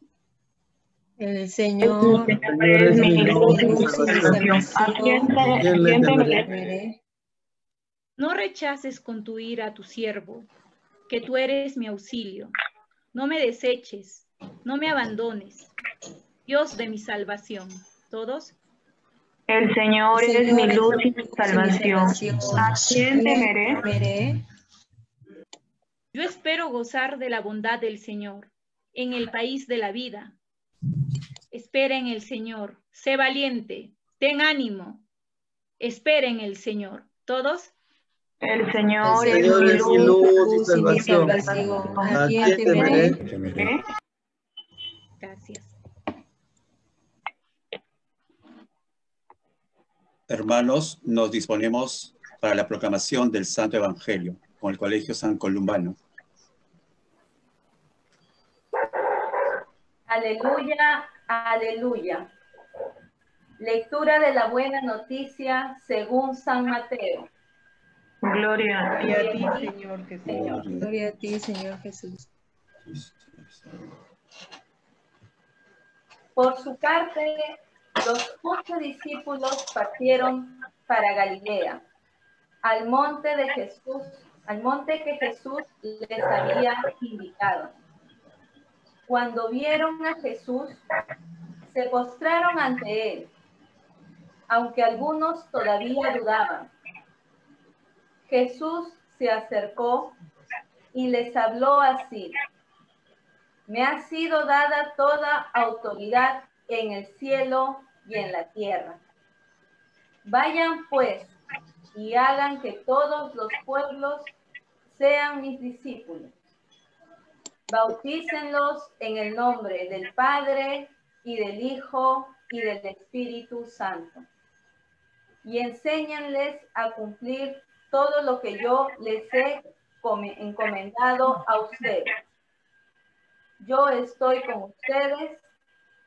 N: El Señor es mi luz y mi salvación. ¿A quién temeré?
O: No rechaces con tu ira a tu siervo, que tú eres mi auxilio. No me deseches, no me abandones, Dios de mi salvación. ¿Todos?
P: El Señor es mi luz y mi salvación. ¿A quién temeré?
O: Yo espero gozar de la bondad del Señor en el país de la vida. Espera en el Señor, sé valiente, ten ánimo. Espera en el Señor. ¿Todos?
P: El Señor es mi luz y mi salvación. ¿A quién temeré?
O: Gracias.
A: Hermanos, nos disponemos para la proclamación del Santo Evangelio con el Colegio San Columbano.
H: Aleluya, aleluya. Lectura de la buena noticia según San Mateo.
P: Gloria a ti,
H: Señor Jesús.
N: Gloria a ti, Señor Jesús.
H: Por su parte, los 11 discípulos partieron para Galilea, al monte que Jesús les había indicado. Cuando vieron a Jesús, se postraron ante él, aunque algunos todavía dudaban. Jesús se acercó y les habló así: me ha sido dada toda autoridad en el cielo y en la tierra. Vayan pues y hagan que todos los pueblos sean mis discípulos. Bautícenlos en el nombre del Padre y del Hijo y del Espíritu Santo. Y enséñanles a cumplir todo lo que yo les he encomendado a ustedes. Yo estoy con ustedes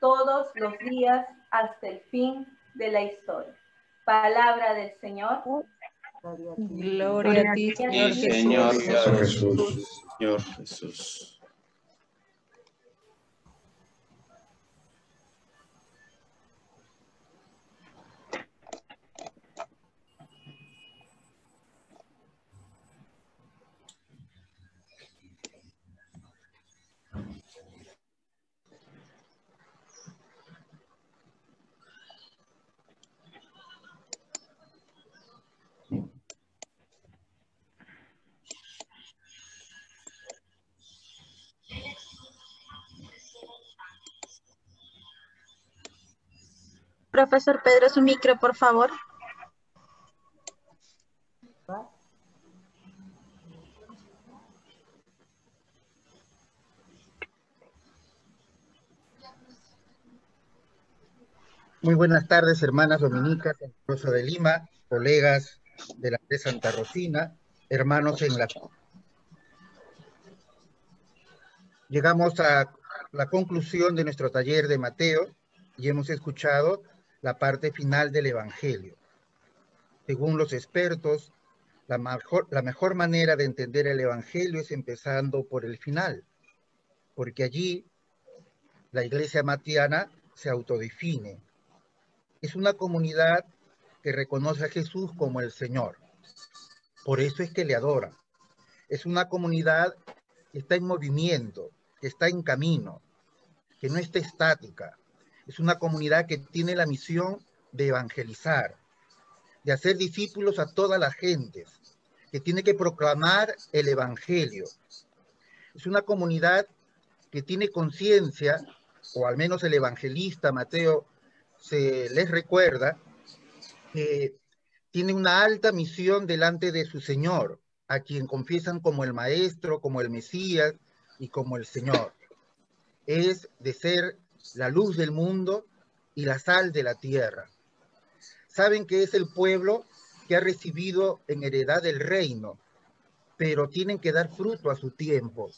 H: todos los días hasta el fin de la historia. Palabra del Señor.
N: Gloria a ti, Señor Jesús.
A: Señor Jesús.
Q: Profesor Pedro, su micro, por favor.
R: Muy buenas tardes, hermanas dominicas, Santa Rosa de Lima, colegas de la fe Santa Rosina, hermanos en la... Llegamos a la conclusión de nuestro taller de Mateo y hemos escuchado la parte final del Evangelio. Según los expertos, la mejor manera de entender el Evangelio es empezando por el final, porque allí la iglesia matiana se autodefine. Es una comunidad que reconoce a Jesús como el Señor. Por eso es que le adora. Es una comunidad que está en movimiento, que está en camino, que no está estática. Es una comunidad que tiene la misión de evangelizar, de hacer discípulos a todas las gentes, que tiene que proclamar el Evangelio. Es una comunidad que tiene conciencia, o al menos el evangelista Mateo se les recuerda, que tiene una alta misión delante de su Señor, a quien confiesan como el Maestro, como el Mesías y como el Señor. Es de ser la luz del mundo y la sal de la tierra. Saben que es el pueblo que ha recibido en heredad el reino, pero tienen que dar fruto a su tiempo,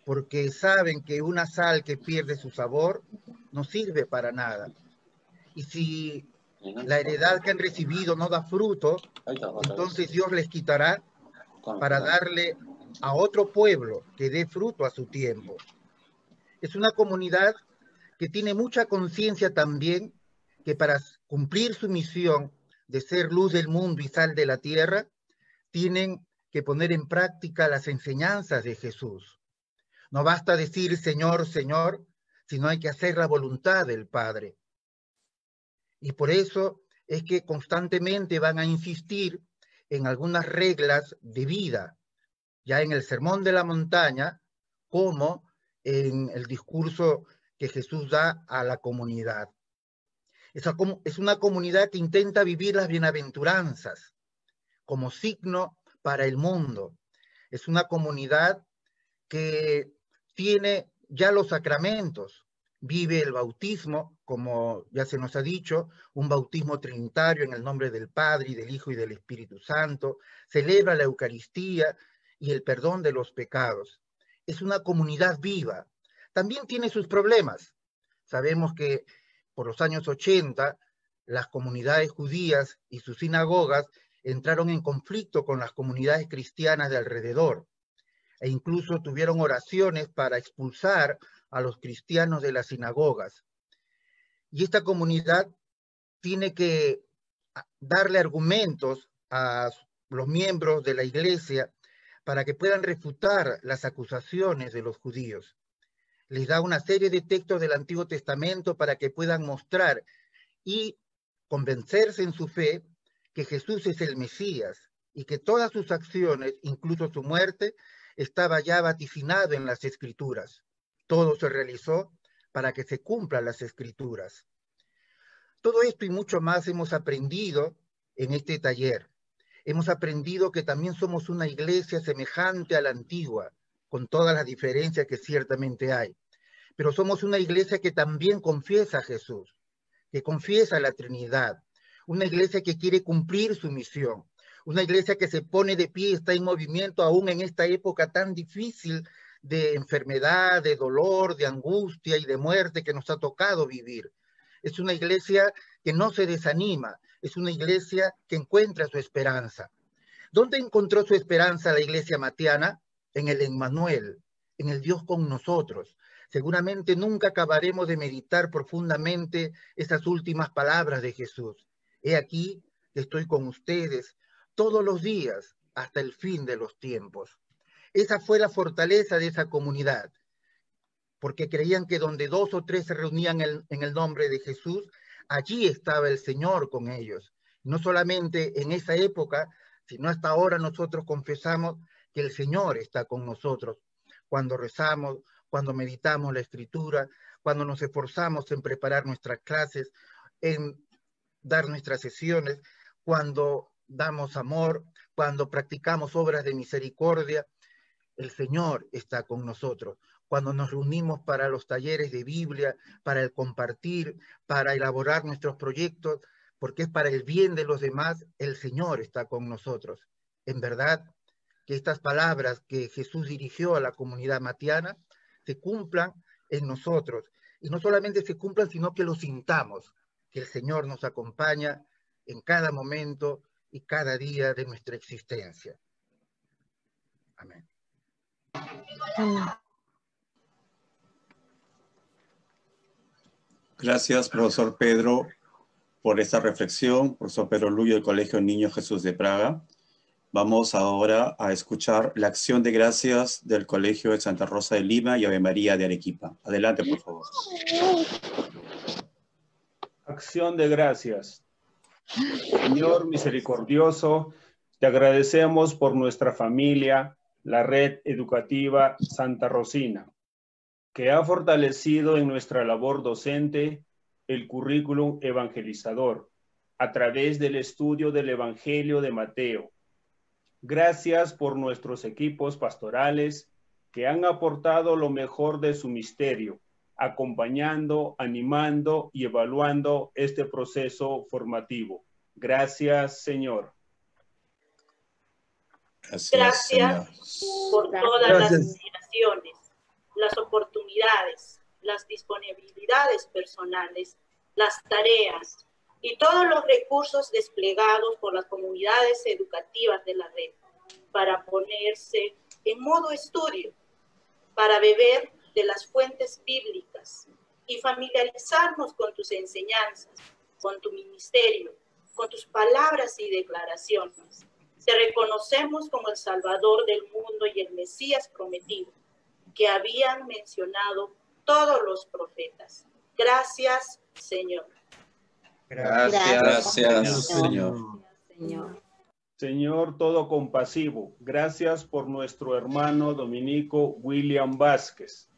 R: porque saben que una sal que pierde su sabor no sirve para nada. Y si la heredad que han recibido no da fruto, entonces Dios les quitará para darle a otro pueblo que dé fruto a su tiempo. Es una comunidad que tiene mucha conciencia también que para cumplir su misión de ser luz del mundo y sal de la tierra, tienen que poner en práctica las enseñanzas de Jesús. No basta decir Señor, Señor, sino hay que hacer la voluntad del Padre. Y por eso es que constantemente van a insistir en algunas reglas de vida, ya en el Sermón de la Montaña, como en el discurso que Jesús da a la comunidad. Es una comunidad que intenta vivir las bienaventuranzas como signo para el mundo. Es una comunidad que tiene ya los sacramentos, vive el bautismo, como ya se nos ha dicho, un bautismo trinitario en el nombre del Padre y del Hijo y del Espíritu Santo, celebra la Eucaristía y el perdón de los pecados. Es una comunidad viva. También tiene sus problemas. Sabemos que por los años 80 las comunidades judías y sus sinagogas entraron en conflicto con las comunidades cristianas de alrededor, e incluso tuvieron oraciones para expulsar a los cristianos de las sinagogas. Y esta comunidad tiene que darle argumentos a los miembros de la iglesia para que puedan refutar las acusaciones de los judíos. Les da una serie de textos del Antiguo Testamento para que puedan mostrar y convencerse en su fe que Jesús es el Mesías y que todas sus acciones, incluso su muerte, estaba ya vaticinado en las Escrituras. Todo se realizó para que se cumplan las Escrituras. Todo esto y mucho más hemos aprendido en este taller. Hemos aprendido que también somos una iglesia semejante a la antigua, con todas las diferencias que ciertamente hay. Pero somos una iglesia que también confiesa a Jesús, que confiesa a la Trinidad, una iglesia que quiere cumplir su misión, una iglesia que se pone de pie, está en movimiento aún en esta época tan difícil de enfermedad, de dolor, de angustia y de muerte que nos ha tocado vivir. Es una iglesia que no se desanima, es una iglesia que encuentra su esperanza. ¿Dónde encontró su esperanza la iglesia matiana? En el Emmanuel, en el Dios con nosotros. Seguramente nunca acabaremos de meditar profundamente esas últimas palabras de Jesús. He aquí que estoy con ustedes todos los días hasta el fin de los tiempos. Esa fue la fortaleza de esa comunidad, porque creían que donde 2 o 3 se reunían en el nombre de Jesús, allí estaba el Señor con ellos. No solamente en esa época, sino hasta ahora nosotros confesamos que el Señor está con nosotros cuando rezamos, cuando meditamos la Escritura, cuando nos esforzamos en preparar nuestras clases, en dar nuestras sesiones, cuando damos amor, cuando practicamos obras de misericordia. El Señor está con nosotros. Cuando nos reunimos para los talleres de Biblia, para el compartir, para elaborar nuestros proyectos, porque es para el bien de los demás, el Señor está con nosotros. En verdad, que estas palabras que Jesús dirigió a la comunidad matiana se cumplan en nosotros. Y no solamente se cumplan, sino que lo sintamos, que el Señor nos acompaña en cada momento y cada día de nuestra existencia. Amén.
A: Gracias, profesor Pedro, por esta reflexión. Profesor Pedro Luyo, del Colegio Niño Jesús de Praga. Vamos ahora a escuchar la acción de gracias del Colegio de Santa Rosa de Lima y Ave María de Arequipa. Adelante, por favor.
S: Acción de gracias. Señor misericordioso, te agradecemos por nuestra familia, la Red Educativa Santa Rosina, que ha fortalecido en nuestra labor docente el currículum evangelizador a través del estudio del Evangelio de Mateo. Gracias por nuestros equipos pastorales que han aportado lo mejor de su misterio, acompañando, animando y evaluando este proceso formativo. Gracias, Señor.
T: Gracias por todas las inspiraciones, las oportunidades, las disponibilidades personales, las tareas y todos los recursos desplegados por las comunidades educativas de la red para ponerse en modo estudio, para beber de las fuentes bíblicas y familiarizarnos con tus enseñanzas, con tu ministerio, con tus palabras y declaraciones. Te reconocemos como el Salvador del mundo y el Mesías prometido, que habían mencionado todos los profetas. Gracias, Señor.
C: Gracias, Señor.
S: Señor todo compasivo, gracias por nuestro hermano dominico William Vázquez,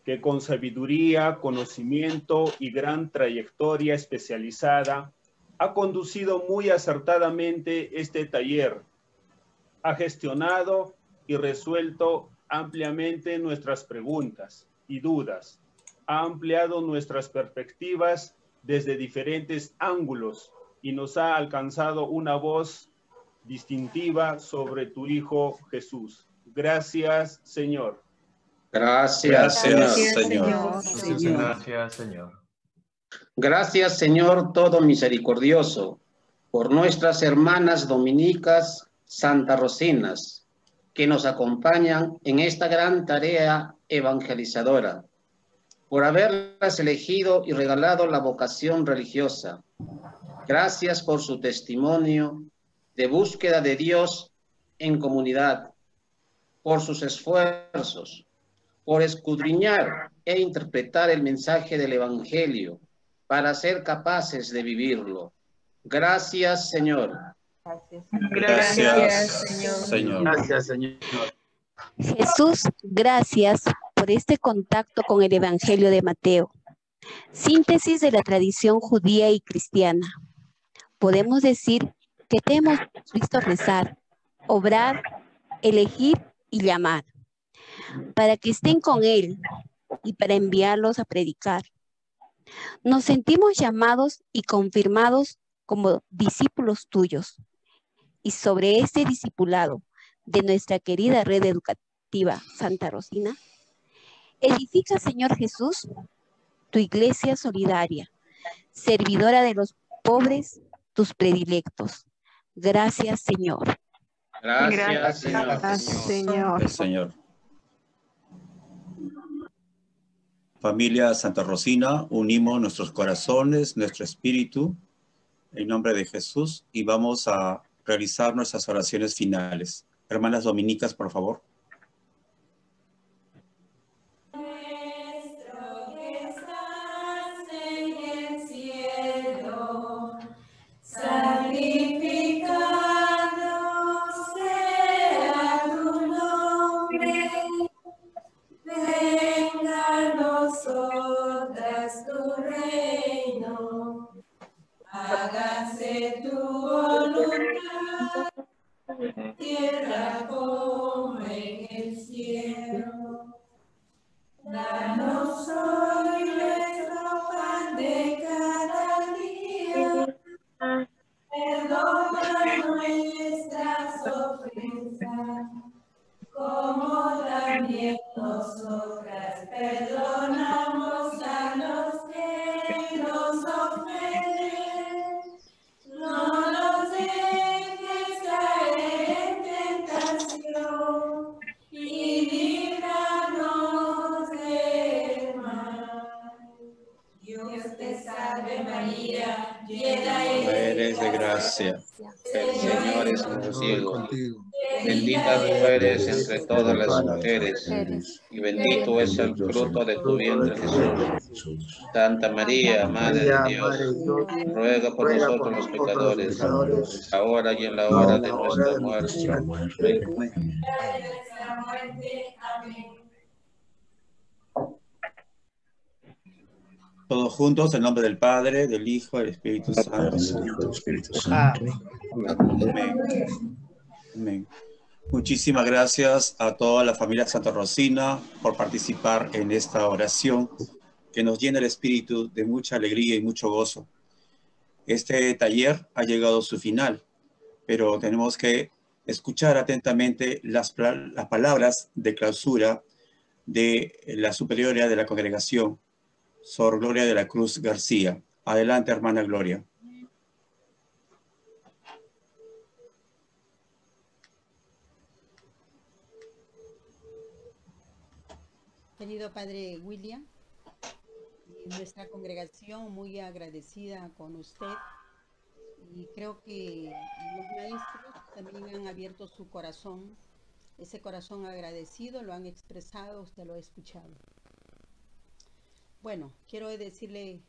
S: que con sabiduría, conocimiento y gran trayectoria especializada ha conducido muy acertadamente este taller, ha gestionado y resuelto ampliamente nuestras preguntas y dudas, ha ampliado nuestras perspectivas desde diferentes ángulos y nos ha alcanzado una voz distintiva sobre tu Hijo Jesús. Gracias, Señor.
C: Gracias, Señor.
U: Gracias, Señor.
C: Gracias, Señor todo misericordioso, por nuestras hermanas dominicas santarrocinas, que nos acompañan en esta gran tarea evangelizadora, por haberlas elegido y regalado la vocación religiosa. Gracias por su testimonio de búsqueda de Dios en comunidad, por sus esfuerzos, por escudriñar e interpretar el mensaje del Evangelio para ser capaces de vivirlo. Gracias, Señor.
A: Gracias, Señor.
P: Gracias, Señor.
U: Jesús, gracias por este contacto con el Evangelio de Mateo, síntesis de la tradición judía y cristiana. Podemos decir que te hemos visto rezar, obrar, elegir y llamar, para que estén con Él y para enviarlos a predicar. Nos sentimos llamados y confirmados como discípulos tuyos. Y sobre este discipulado de nuestra querida red educativa Santa Rosina, edifica, Señor Jesús, tu iglesia solidaria, servidora de los pobres, tus predilectos. Gracias, Señor.
C: Gracias, Señor.
U: Gracias, Señor.
A: Gracias, Señor. Familia Santa Rosina, unimos nuestros corazones, nuestro espíritu, en nombre de Jesús, y vamos a realizar nuestras oraciones finales. Hermanas dominicas, por favor.
V: Hágase tu voluntad, tierra como en el cielo. Danos hoy nuestro pan de cada día. Perdona nuestras ofensas, como también nosotras perdonamos a los que nos ofenden. No nos dejes caer en tentación y líbranos del mal. Dios te salve María, llena
A: Eres de gracia.
C: El Señor es contigo. Bendita tú eres entre todas las mujeres, y bendito es el fruto de tu vientre, Jesús. Santa María, Madre de Dios, ruega por nosotros los pecadores, ahora y en la hora de nuestra muerte.
V: Amén.
A: Todos juntos, en nombre del Padre, del Hijo, del Espíritu Santo. Amén. Amén. Muchísimas gracias a toda la familia Santa Rosina por participar en esta oración que nos llena el espíritu de mucha alegría y mucho gozo. Este taller ha llegado a su final, pero tenemos que escuchar atentamente las palabras de clausura de la superiora de la congregación, Sor Gloria de la Cruz García. Adelante, hermana Gloria.
W: Querido Padre William, nuestra congregación muy agradecida con usted, y creo que los maestros también han abierto su corazón, ese corazón agradecido, lo han expresado, usted lo ha escuchado. Bueno, quiero decirle,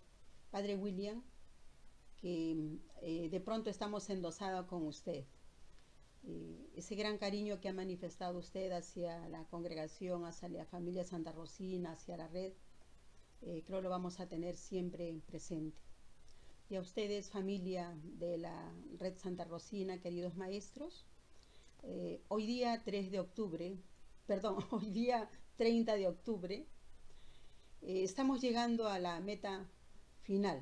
W: Padre William, que de pronto estamos endosados con usted. Ese gran cariño que ha manifestado usted hacia la congregación, hacia la familia Santa Rosina, hacia la red, creo lo vamos a tener siempre presente. Y a ustedes, familia de la red Santa Rosina, queridos maestros, hoy día 30 de octubre, estamos llegando a la meta final,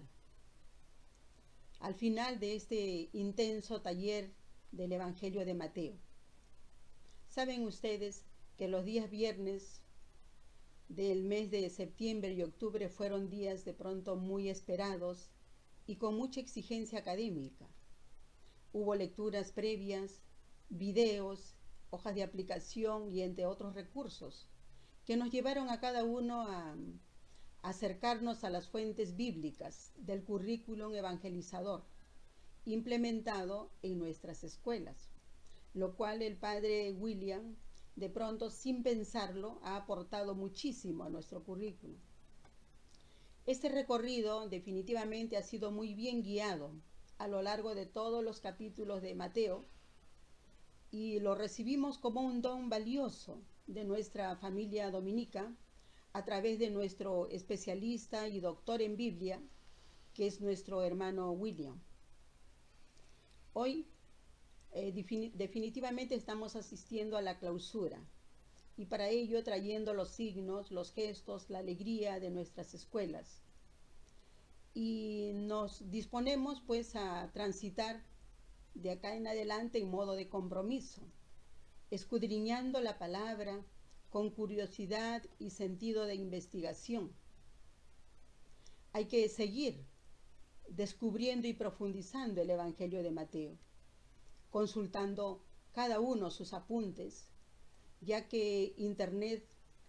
W: al final de este intenso taller del Evangelio de Mateo. Saben ustedes que los días viernes del mes de septiembre y octubre fueron días de pronto muy esperados y con mucha exigencia académica. Hubo lecturas previas, videos, hojas de aplicación y entre otros recursos que nos llevaron a cada uno a acercarnos a las fuentes bíblicas del currículum evangelizador implementado en nuestras escuelas, lo cual el padre William, de pronto sin pensarlo, ha aportado muchísimo a nuestro currículum. Este recorrido definitivamente ha sido muy bien guiado a lo largo de todos los capítulos de Mateo y lo recibimos como un don valioso de nuestra familia dominica a través de nuestro especialista y doctor en Biblia, que es nuestro hermano William. Hoy definitivamente estamos asistiendo a la clausura y para ello trayendo los signos, los gestos, la alegría de nuestras escuelas. Y nos disponemos pues a transitar de acá en adelante en modo de compromiso, escudriñando la palabra con curiosidad y sentido de investigación. Hay que seguir descubriendo y profundizando el Evangelio de Mateo, consultando cada uno sus apuntes, ya que Internet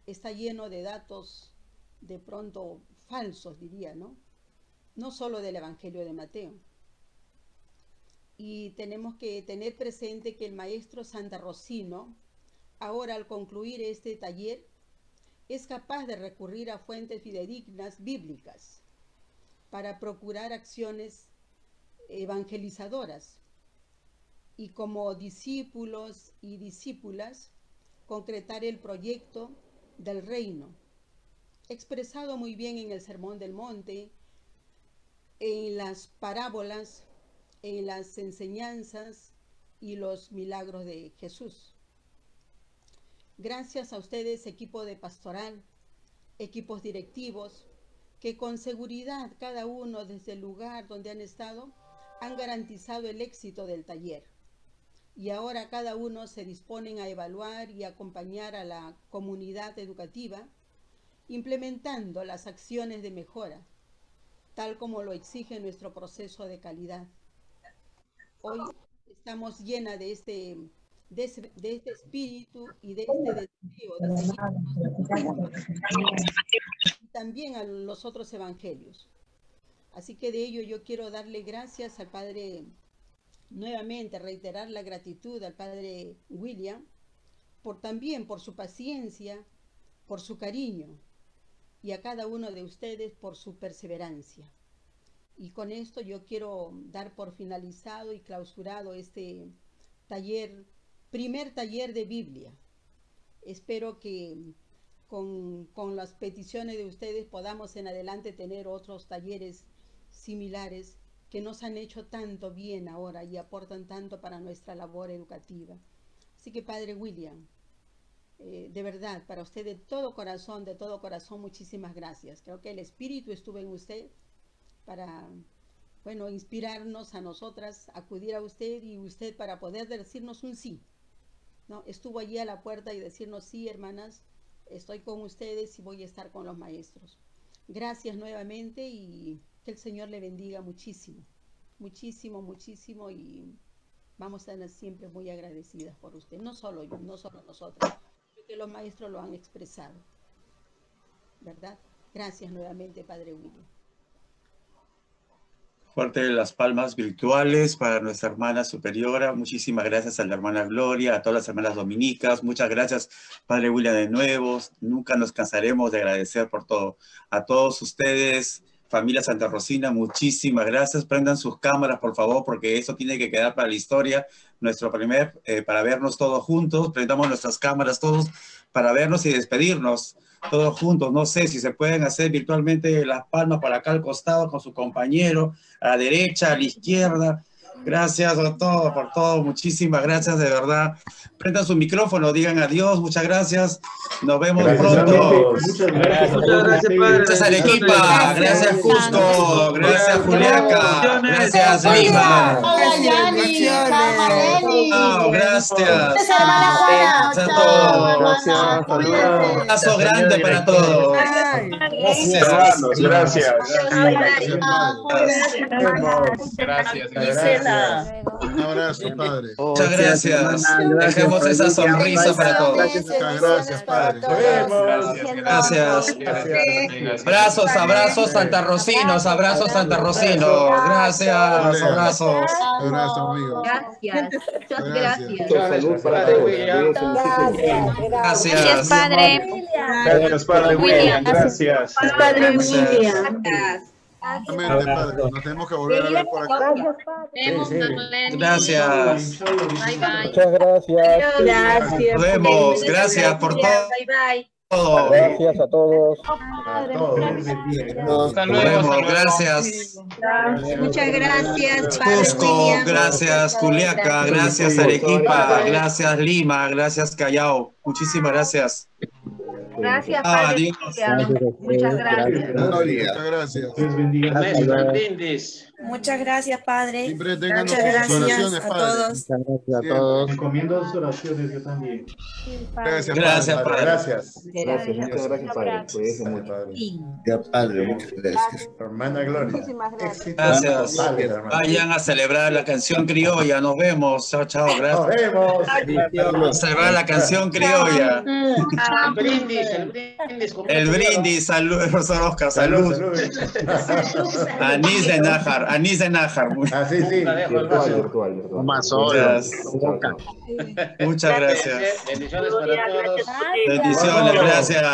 W: está lleno de datos de pronto falsos, diría, ¿no? No solo del Evangelio de Mateo. Y tenemos que tener presente que el maestro santarrocino, ahora al concluir este taller, es capaz de recurrir a fuentes fidedignas bíblicas para procurar acciones evangelizadoras y como discípulos y discípulas concretar el proyecto del reino, expresado muy bien en el Sermón del Monte, en las parábolas, en las enseñanzas y los milagros de Jesús. Gracias a ustedes, equipo de pastoral, equipos directivos, que con seguridad cada uno desde el lugar donde han estado han garantizado el éxito del taller. Y ahora cada uno se disponen a evaluar y acompañar a la comunidad educativa, implementando las acciones de mejora, tal como lo exige nuestro proceso de calidad. Hoy estamos llenas de este espíritu y de este deseo de seguir también a los otros evangelios. Así que de ello yo quiero darle gracias al Padre, nuevamente reiterar la gratitud al Padre William, también por su paciencia, por su cariño, y a cada uno de ustedes por su perseverancia. Y con esto yo quiero dar por finalizado y clausurado este taller, primer taller de Biblia. Espero que con las peticiones de ustedes podamos en adelante tener otros talleres similares que nos han hecho tanto bien ahora y aportan tanto para nuestra labor educativa. Así que Padre William, de verdad, para usted de todo corazón, muchísimas gracias. Creo que el Espíritu estuvo en usted para, bueno, inspirarnos a nosotras, acudir a usted y usted para poder decirnos un sí, ¿no? Estuvo allí a la puerta y decirnos, sí, hermanas, estoy con ustedes y voy a estar con los maestros. Gracias nuevamente y que el Señor le bendiga muchísimo, muchísimo, muchísimo, y vamos a estar siempre muy agradecidas por usted. No solo yo, no solo nosotros, porque los maestros lo han expresado, ¿verdad? Gracias nuevamente, Padre William.
A: Fuerte las palmas virtuales para nuestra hermana superiora. Muchísimas gracias a la hermana Gloria, a todas las hermanas dominicas. Muchas gracias, Padre William, de nuevo. Nunca nos cansaremos de agradecer por todo. A todos ustedes, familia santarrocina, muchísimas gracias. Prendan sus cámaras, por favor, porque eso tiene que quedar para la historia. Nuestro primer, para vernos todos juntos. Prendamos nuestras cámaras todos para vernos y despedirnos todos juntos. No sé si se pueden hacer virtualmente las palmas para acá al costado con su compañero, a la derecha, a la izquierda. Gracias a todos por todo, muchísimas gracias, de verdad. Prendan su micrófono, digan adiós, muchas gracias. Nos vemos pronto.
B: Muchas gracias, padre.
A: Gracias Arequipa, gracias Cusco, gracias Juliaca, gracias Lima. Gracias. Gracias a todos. Un abrazo grande para todos.
S: Gracias.
B: Un abrazo, padre.
A: Muchas gracias. Dejemos esa sonrisa para todos.
B: Muchas gracias, padre.
A: Gracias. Abrazos santarrocinos, abrazos santarrocinos. Gracias, abrazos.
B: Abrazo, amigo.
H: Gracias. Muchas gracias.
B: Salud para todos.
A: Gracias.
Q: Padre.
S: Gracias, padre William. Gracias.
Q: Padre William.
B: Exactamente, padre. Nos tenemos que volver a ver por acá.
A: Gracias.
Q: Bye, bye.
D: Muchas gracias.
H: Gracias.
A: Nos vemos. Gracias por todo.
H: Bye, bye.
D: Gracias a todos.
A: Nos vemos. Gracias.
Q: Muchas gracias,
A: Cusco, gracias Juliaca, gracias Arequipa, gracias Lima, gracias Callao. Muchísimas gracias.
H: Gracias, padre. Muchas gracias.
B: Muchas gracias.
Q: Muchas gracias, padre.
B: Siempre tengan
Q: Muchas
B: sus
Q: gracias
B: oraciones,
Q: a
B: padre.
Q: todos.
D: Gracias a todos.
E: Encomiendo sus oraciones yo también.
A: Gracias, padre.
B: Gracias.
D: Gracias, muchas gracias, padre. Cuídense mucho.
B: Ya, padre, muchas gracias. Hermana Gloria.
A: Gracias. Vayan a celebrar la canción criolla. Nos vemos. Chao, chao. Gracias.
B: Nos vemos.
A: A celebrar la canción criolla.
C: El brindis.
A: El brindis. Salud, profesor Oscar. Salud. Anís de Nájar. Anís de Nájar.
B: Así, sí.
D: Virtual.
B: Más horas.
A: Muchas gracias.
C: Bendiciones para todos.
A: Bendiciones. Gracias.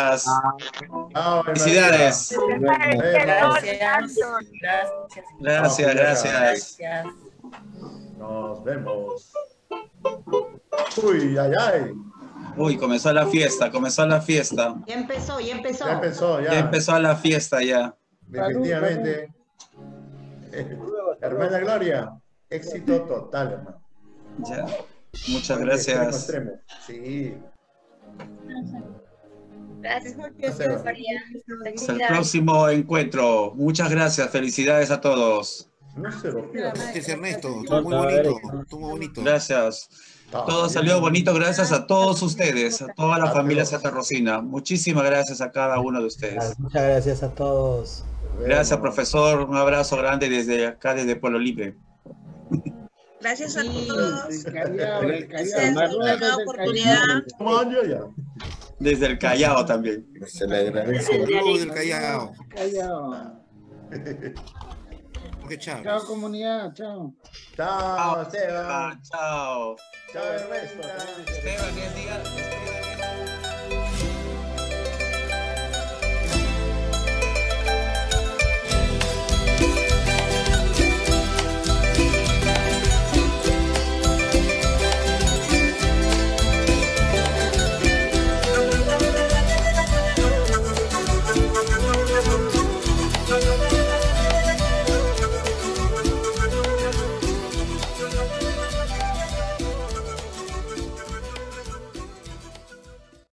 A: Felicidades. Gracias.
B: Nos vemos. Uy, ay, ay.
A: Uy, comenzó la fiesta.
W: Ya empezó.
B: Ya empezó,
A: Ya empezó la fiesta ya.
B: Definitivamente. Hermana Gloria, éxito total, hermano.
A: Ya. Muchas gracias.
B: Extremo. Sí.
A: Hasta el próximo encuentro. Muchas gracias. Felicidades a todos.
B: No se lo pierdan.
X: Gracias, Ernesto. Estuvo muy bonito.
A: Gracias. Todo salió bonito gracias a todos ustedes, a toda la familia Santa Rosina. Muchísimas gracias a cada uno de ustedes.
D: Muchas gracias a todos.
A: Gracias, profesor. Un abrazo grande desde acá, desde Pueblo Libre.
Q: Gracias a todos.
B: Gracias
Q: por la nueva oportunidad.
A: Desde el Callao también.
B: Se le agradece.
X: Saludos del Callao. Chao.
D: Chao, comunidad. Chao.
B: Chao, Esteban.
A: Chao.
B: Chao, Ernesto.
A: Esteban, diga.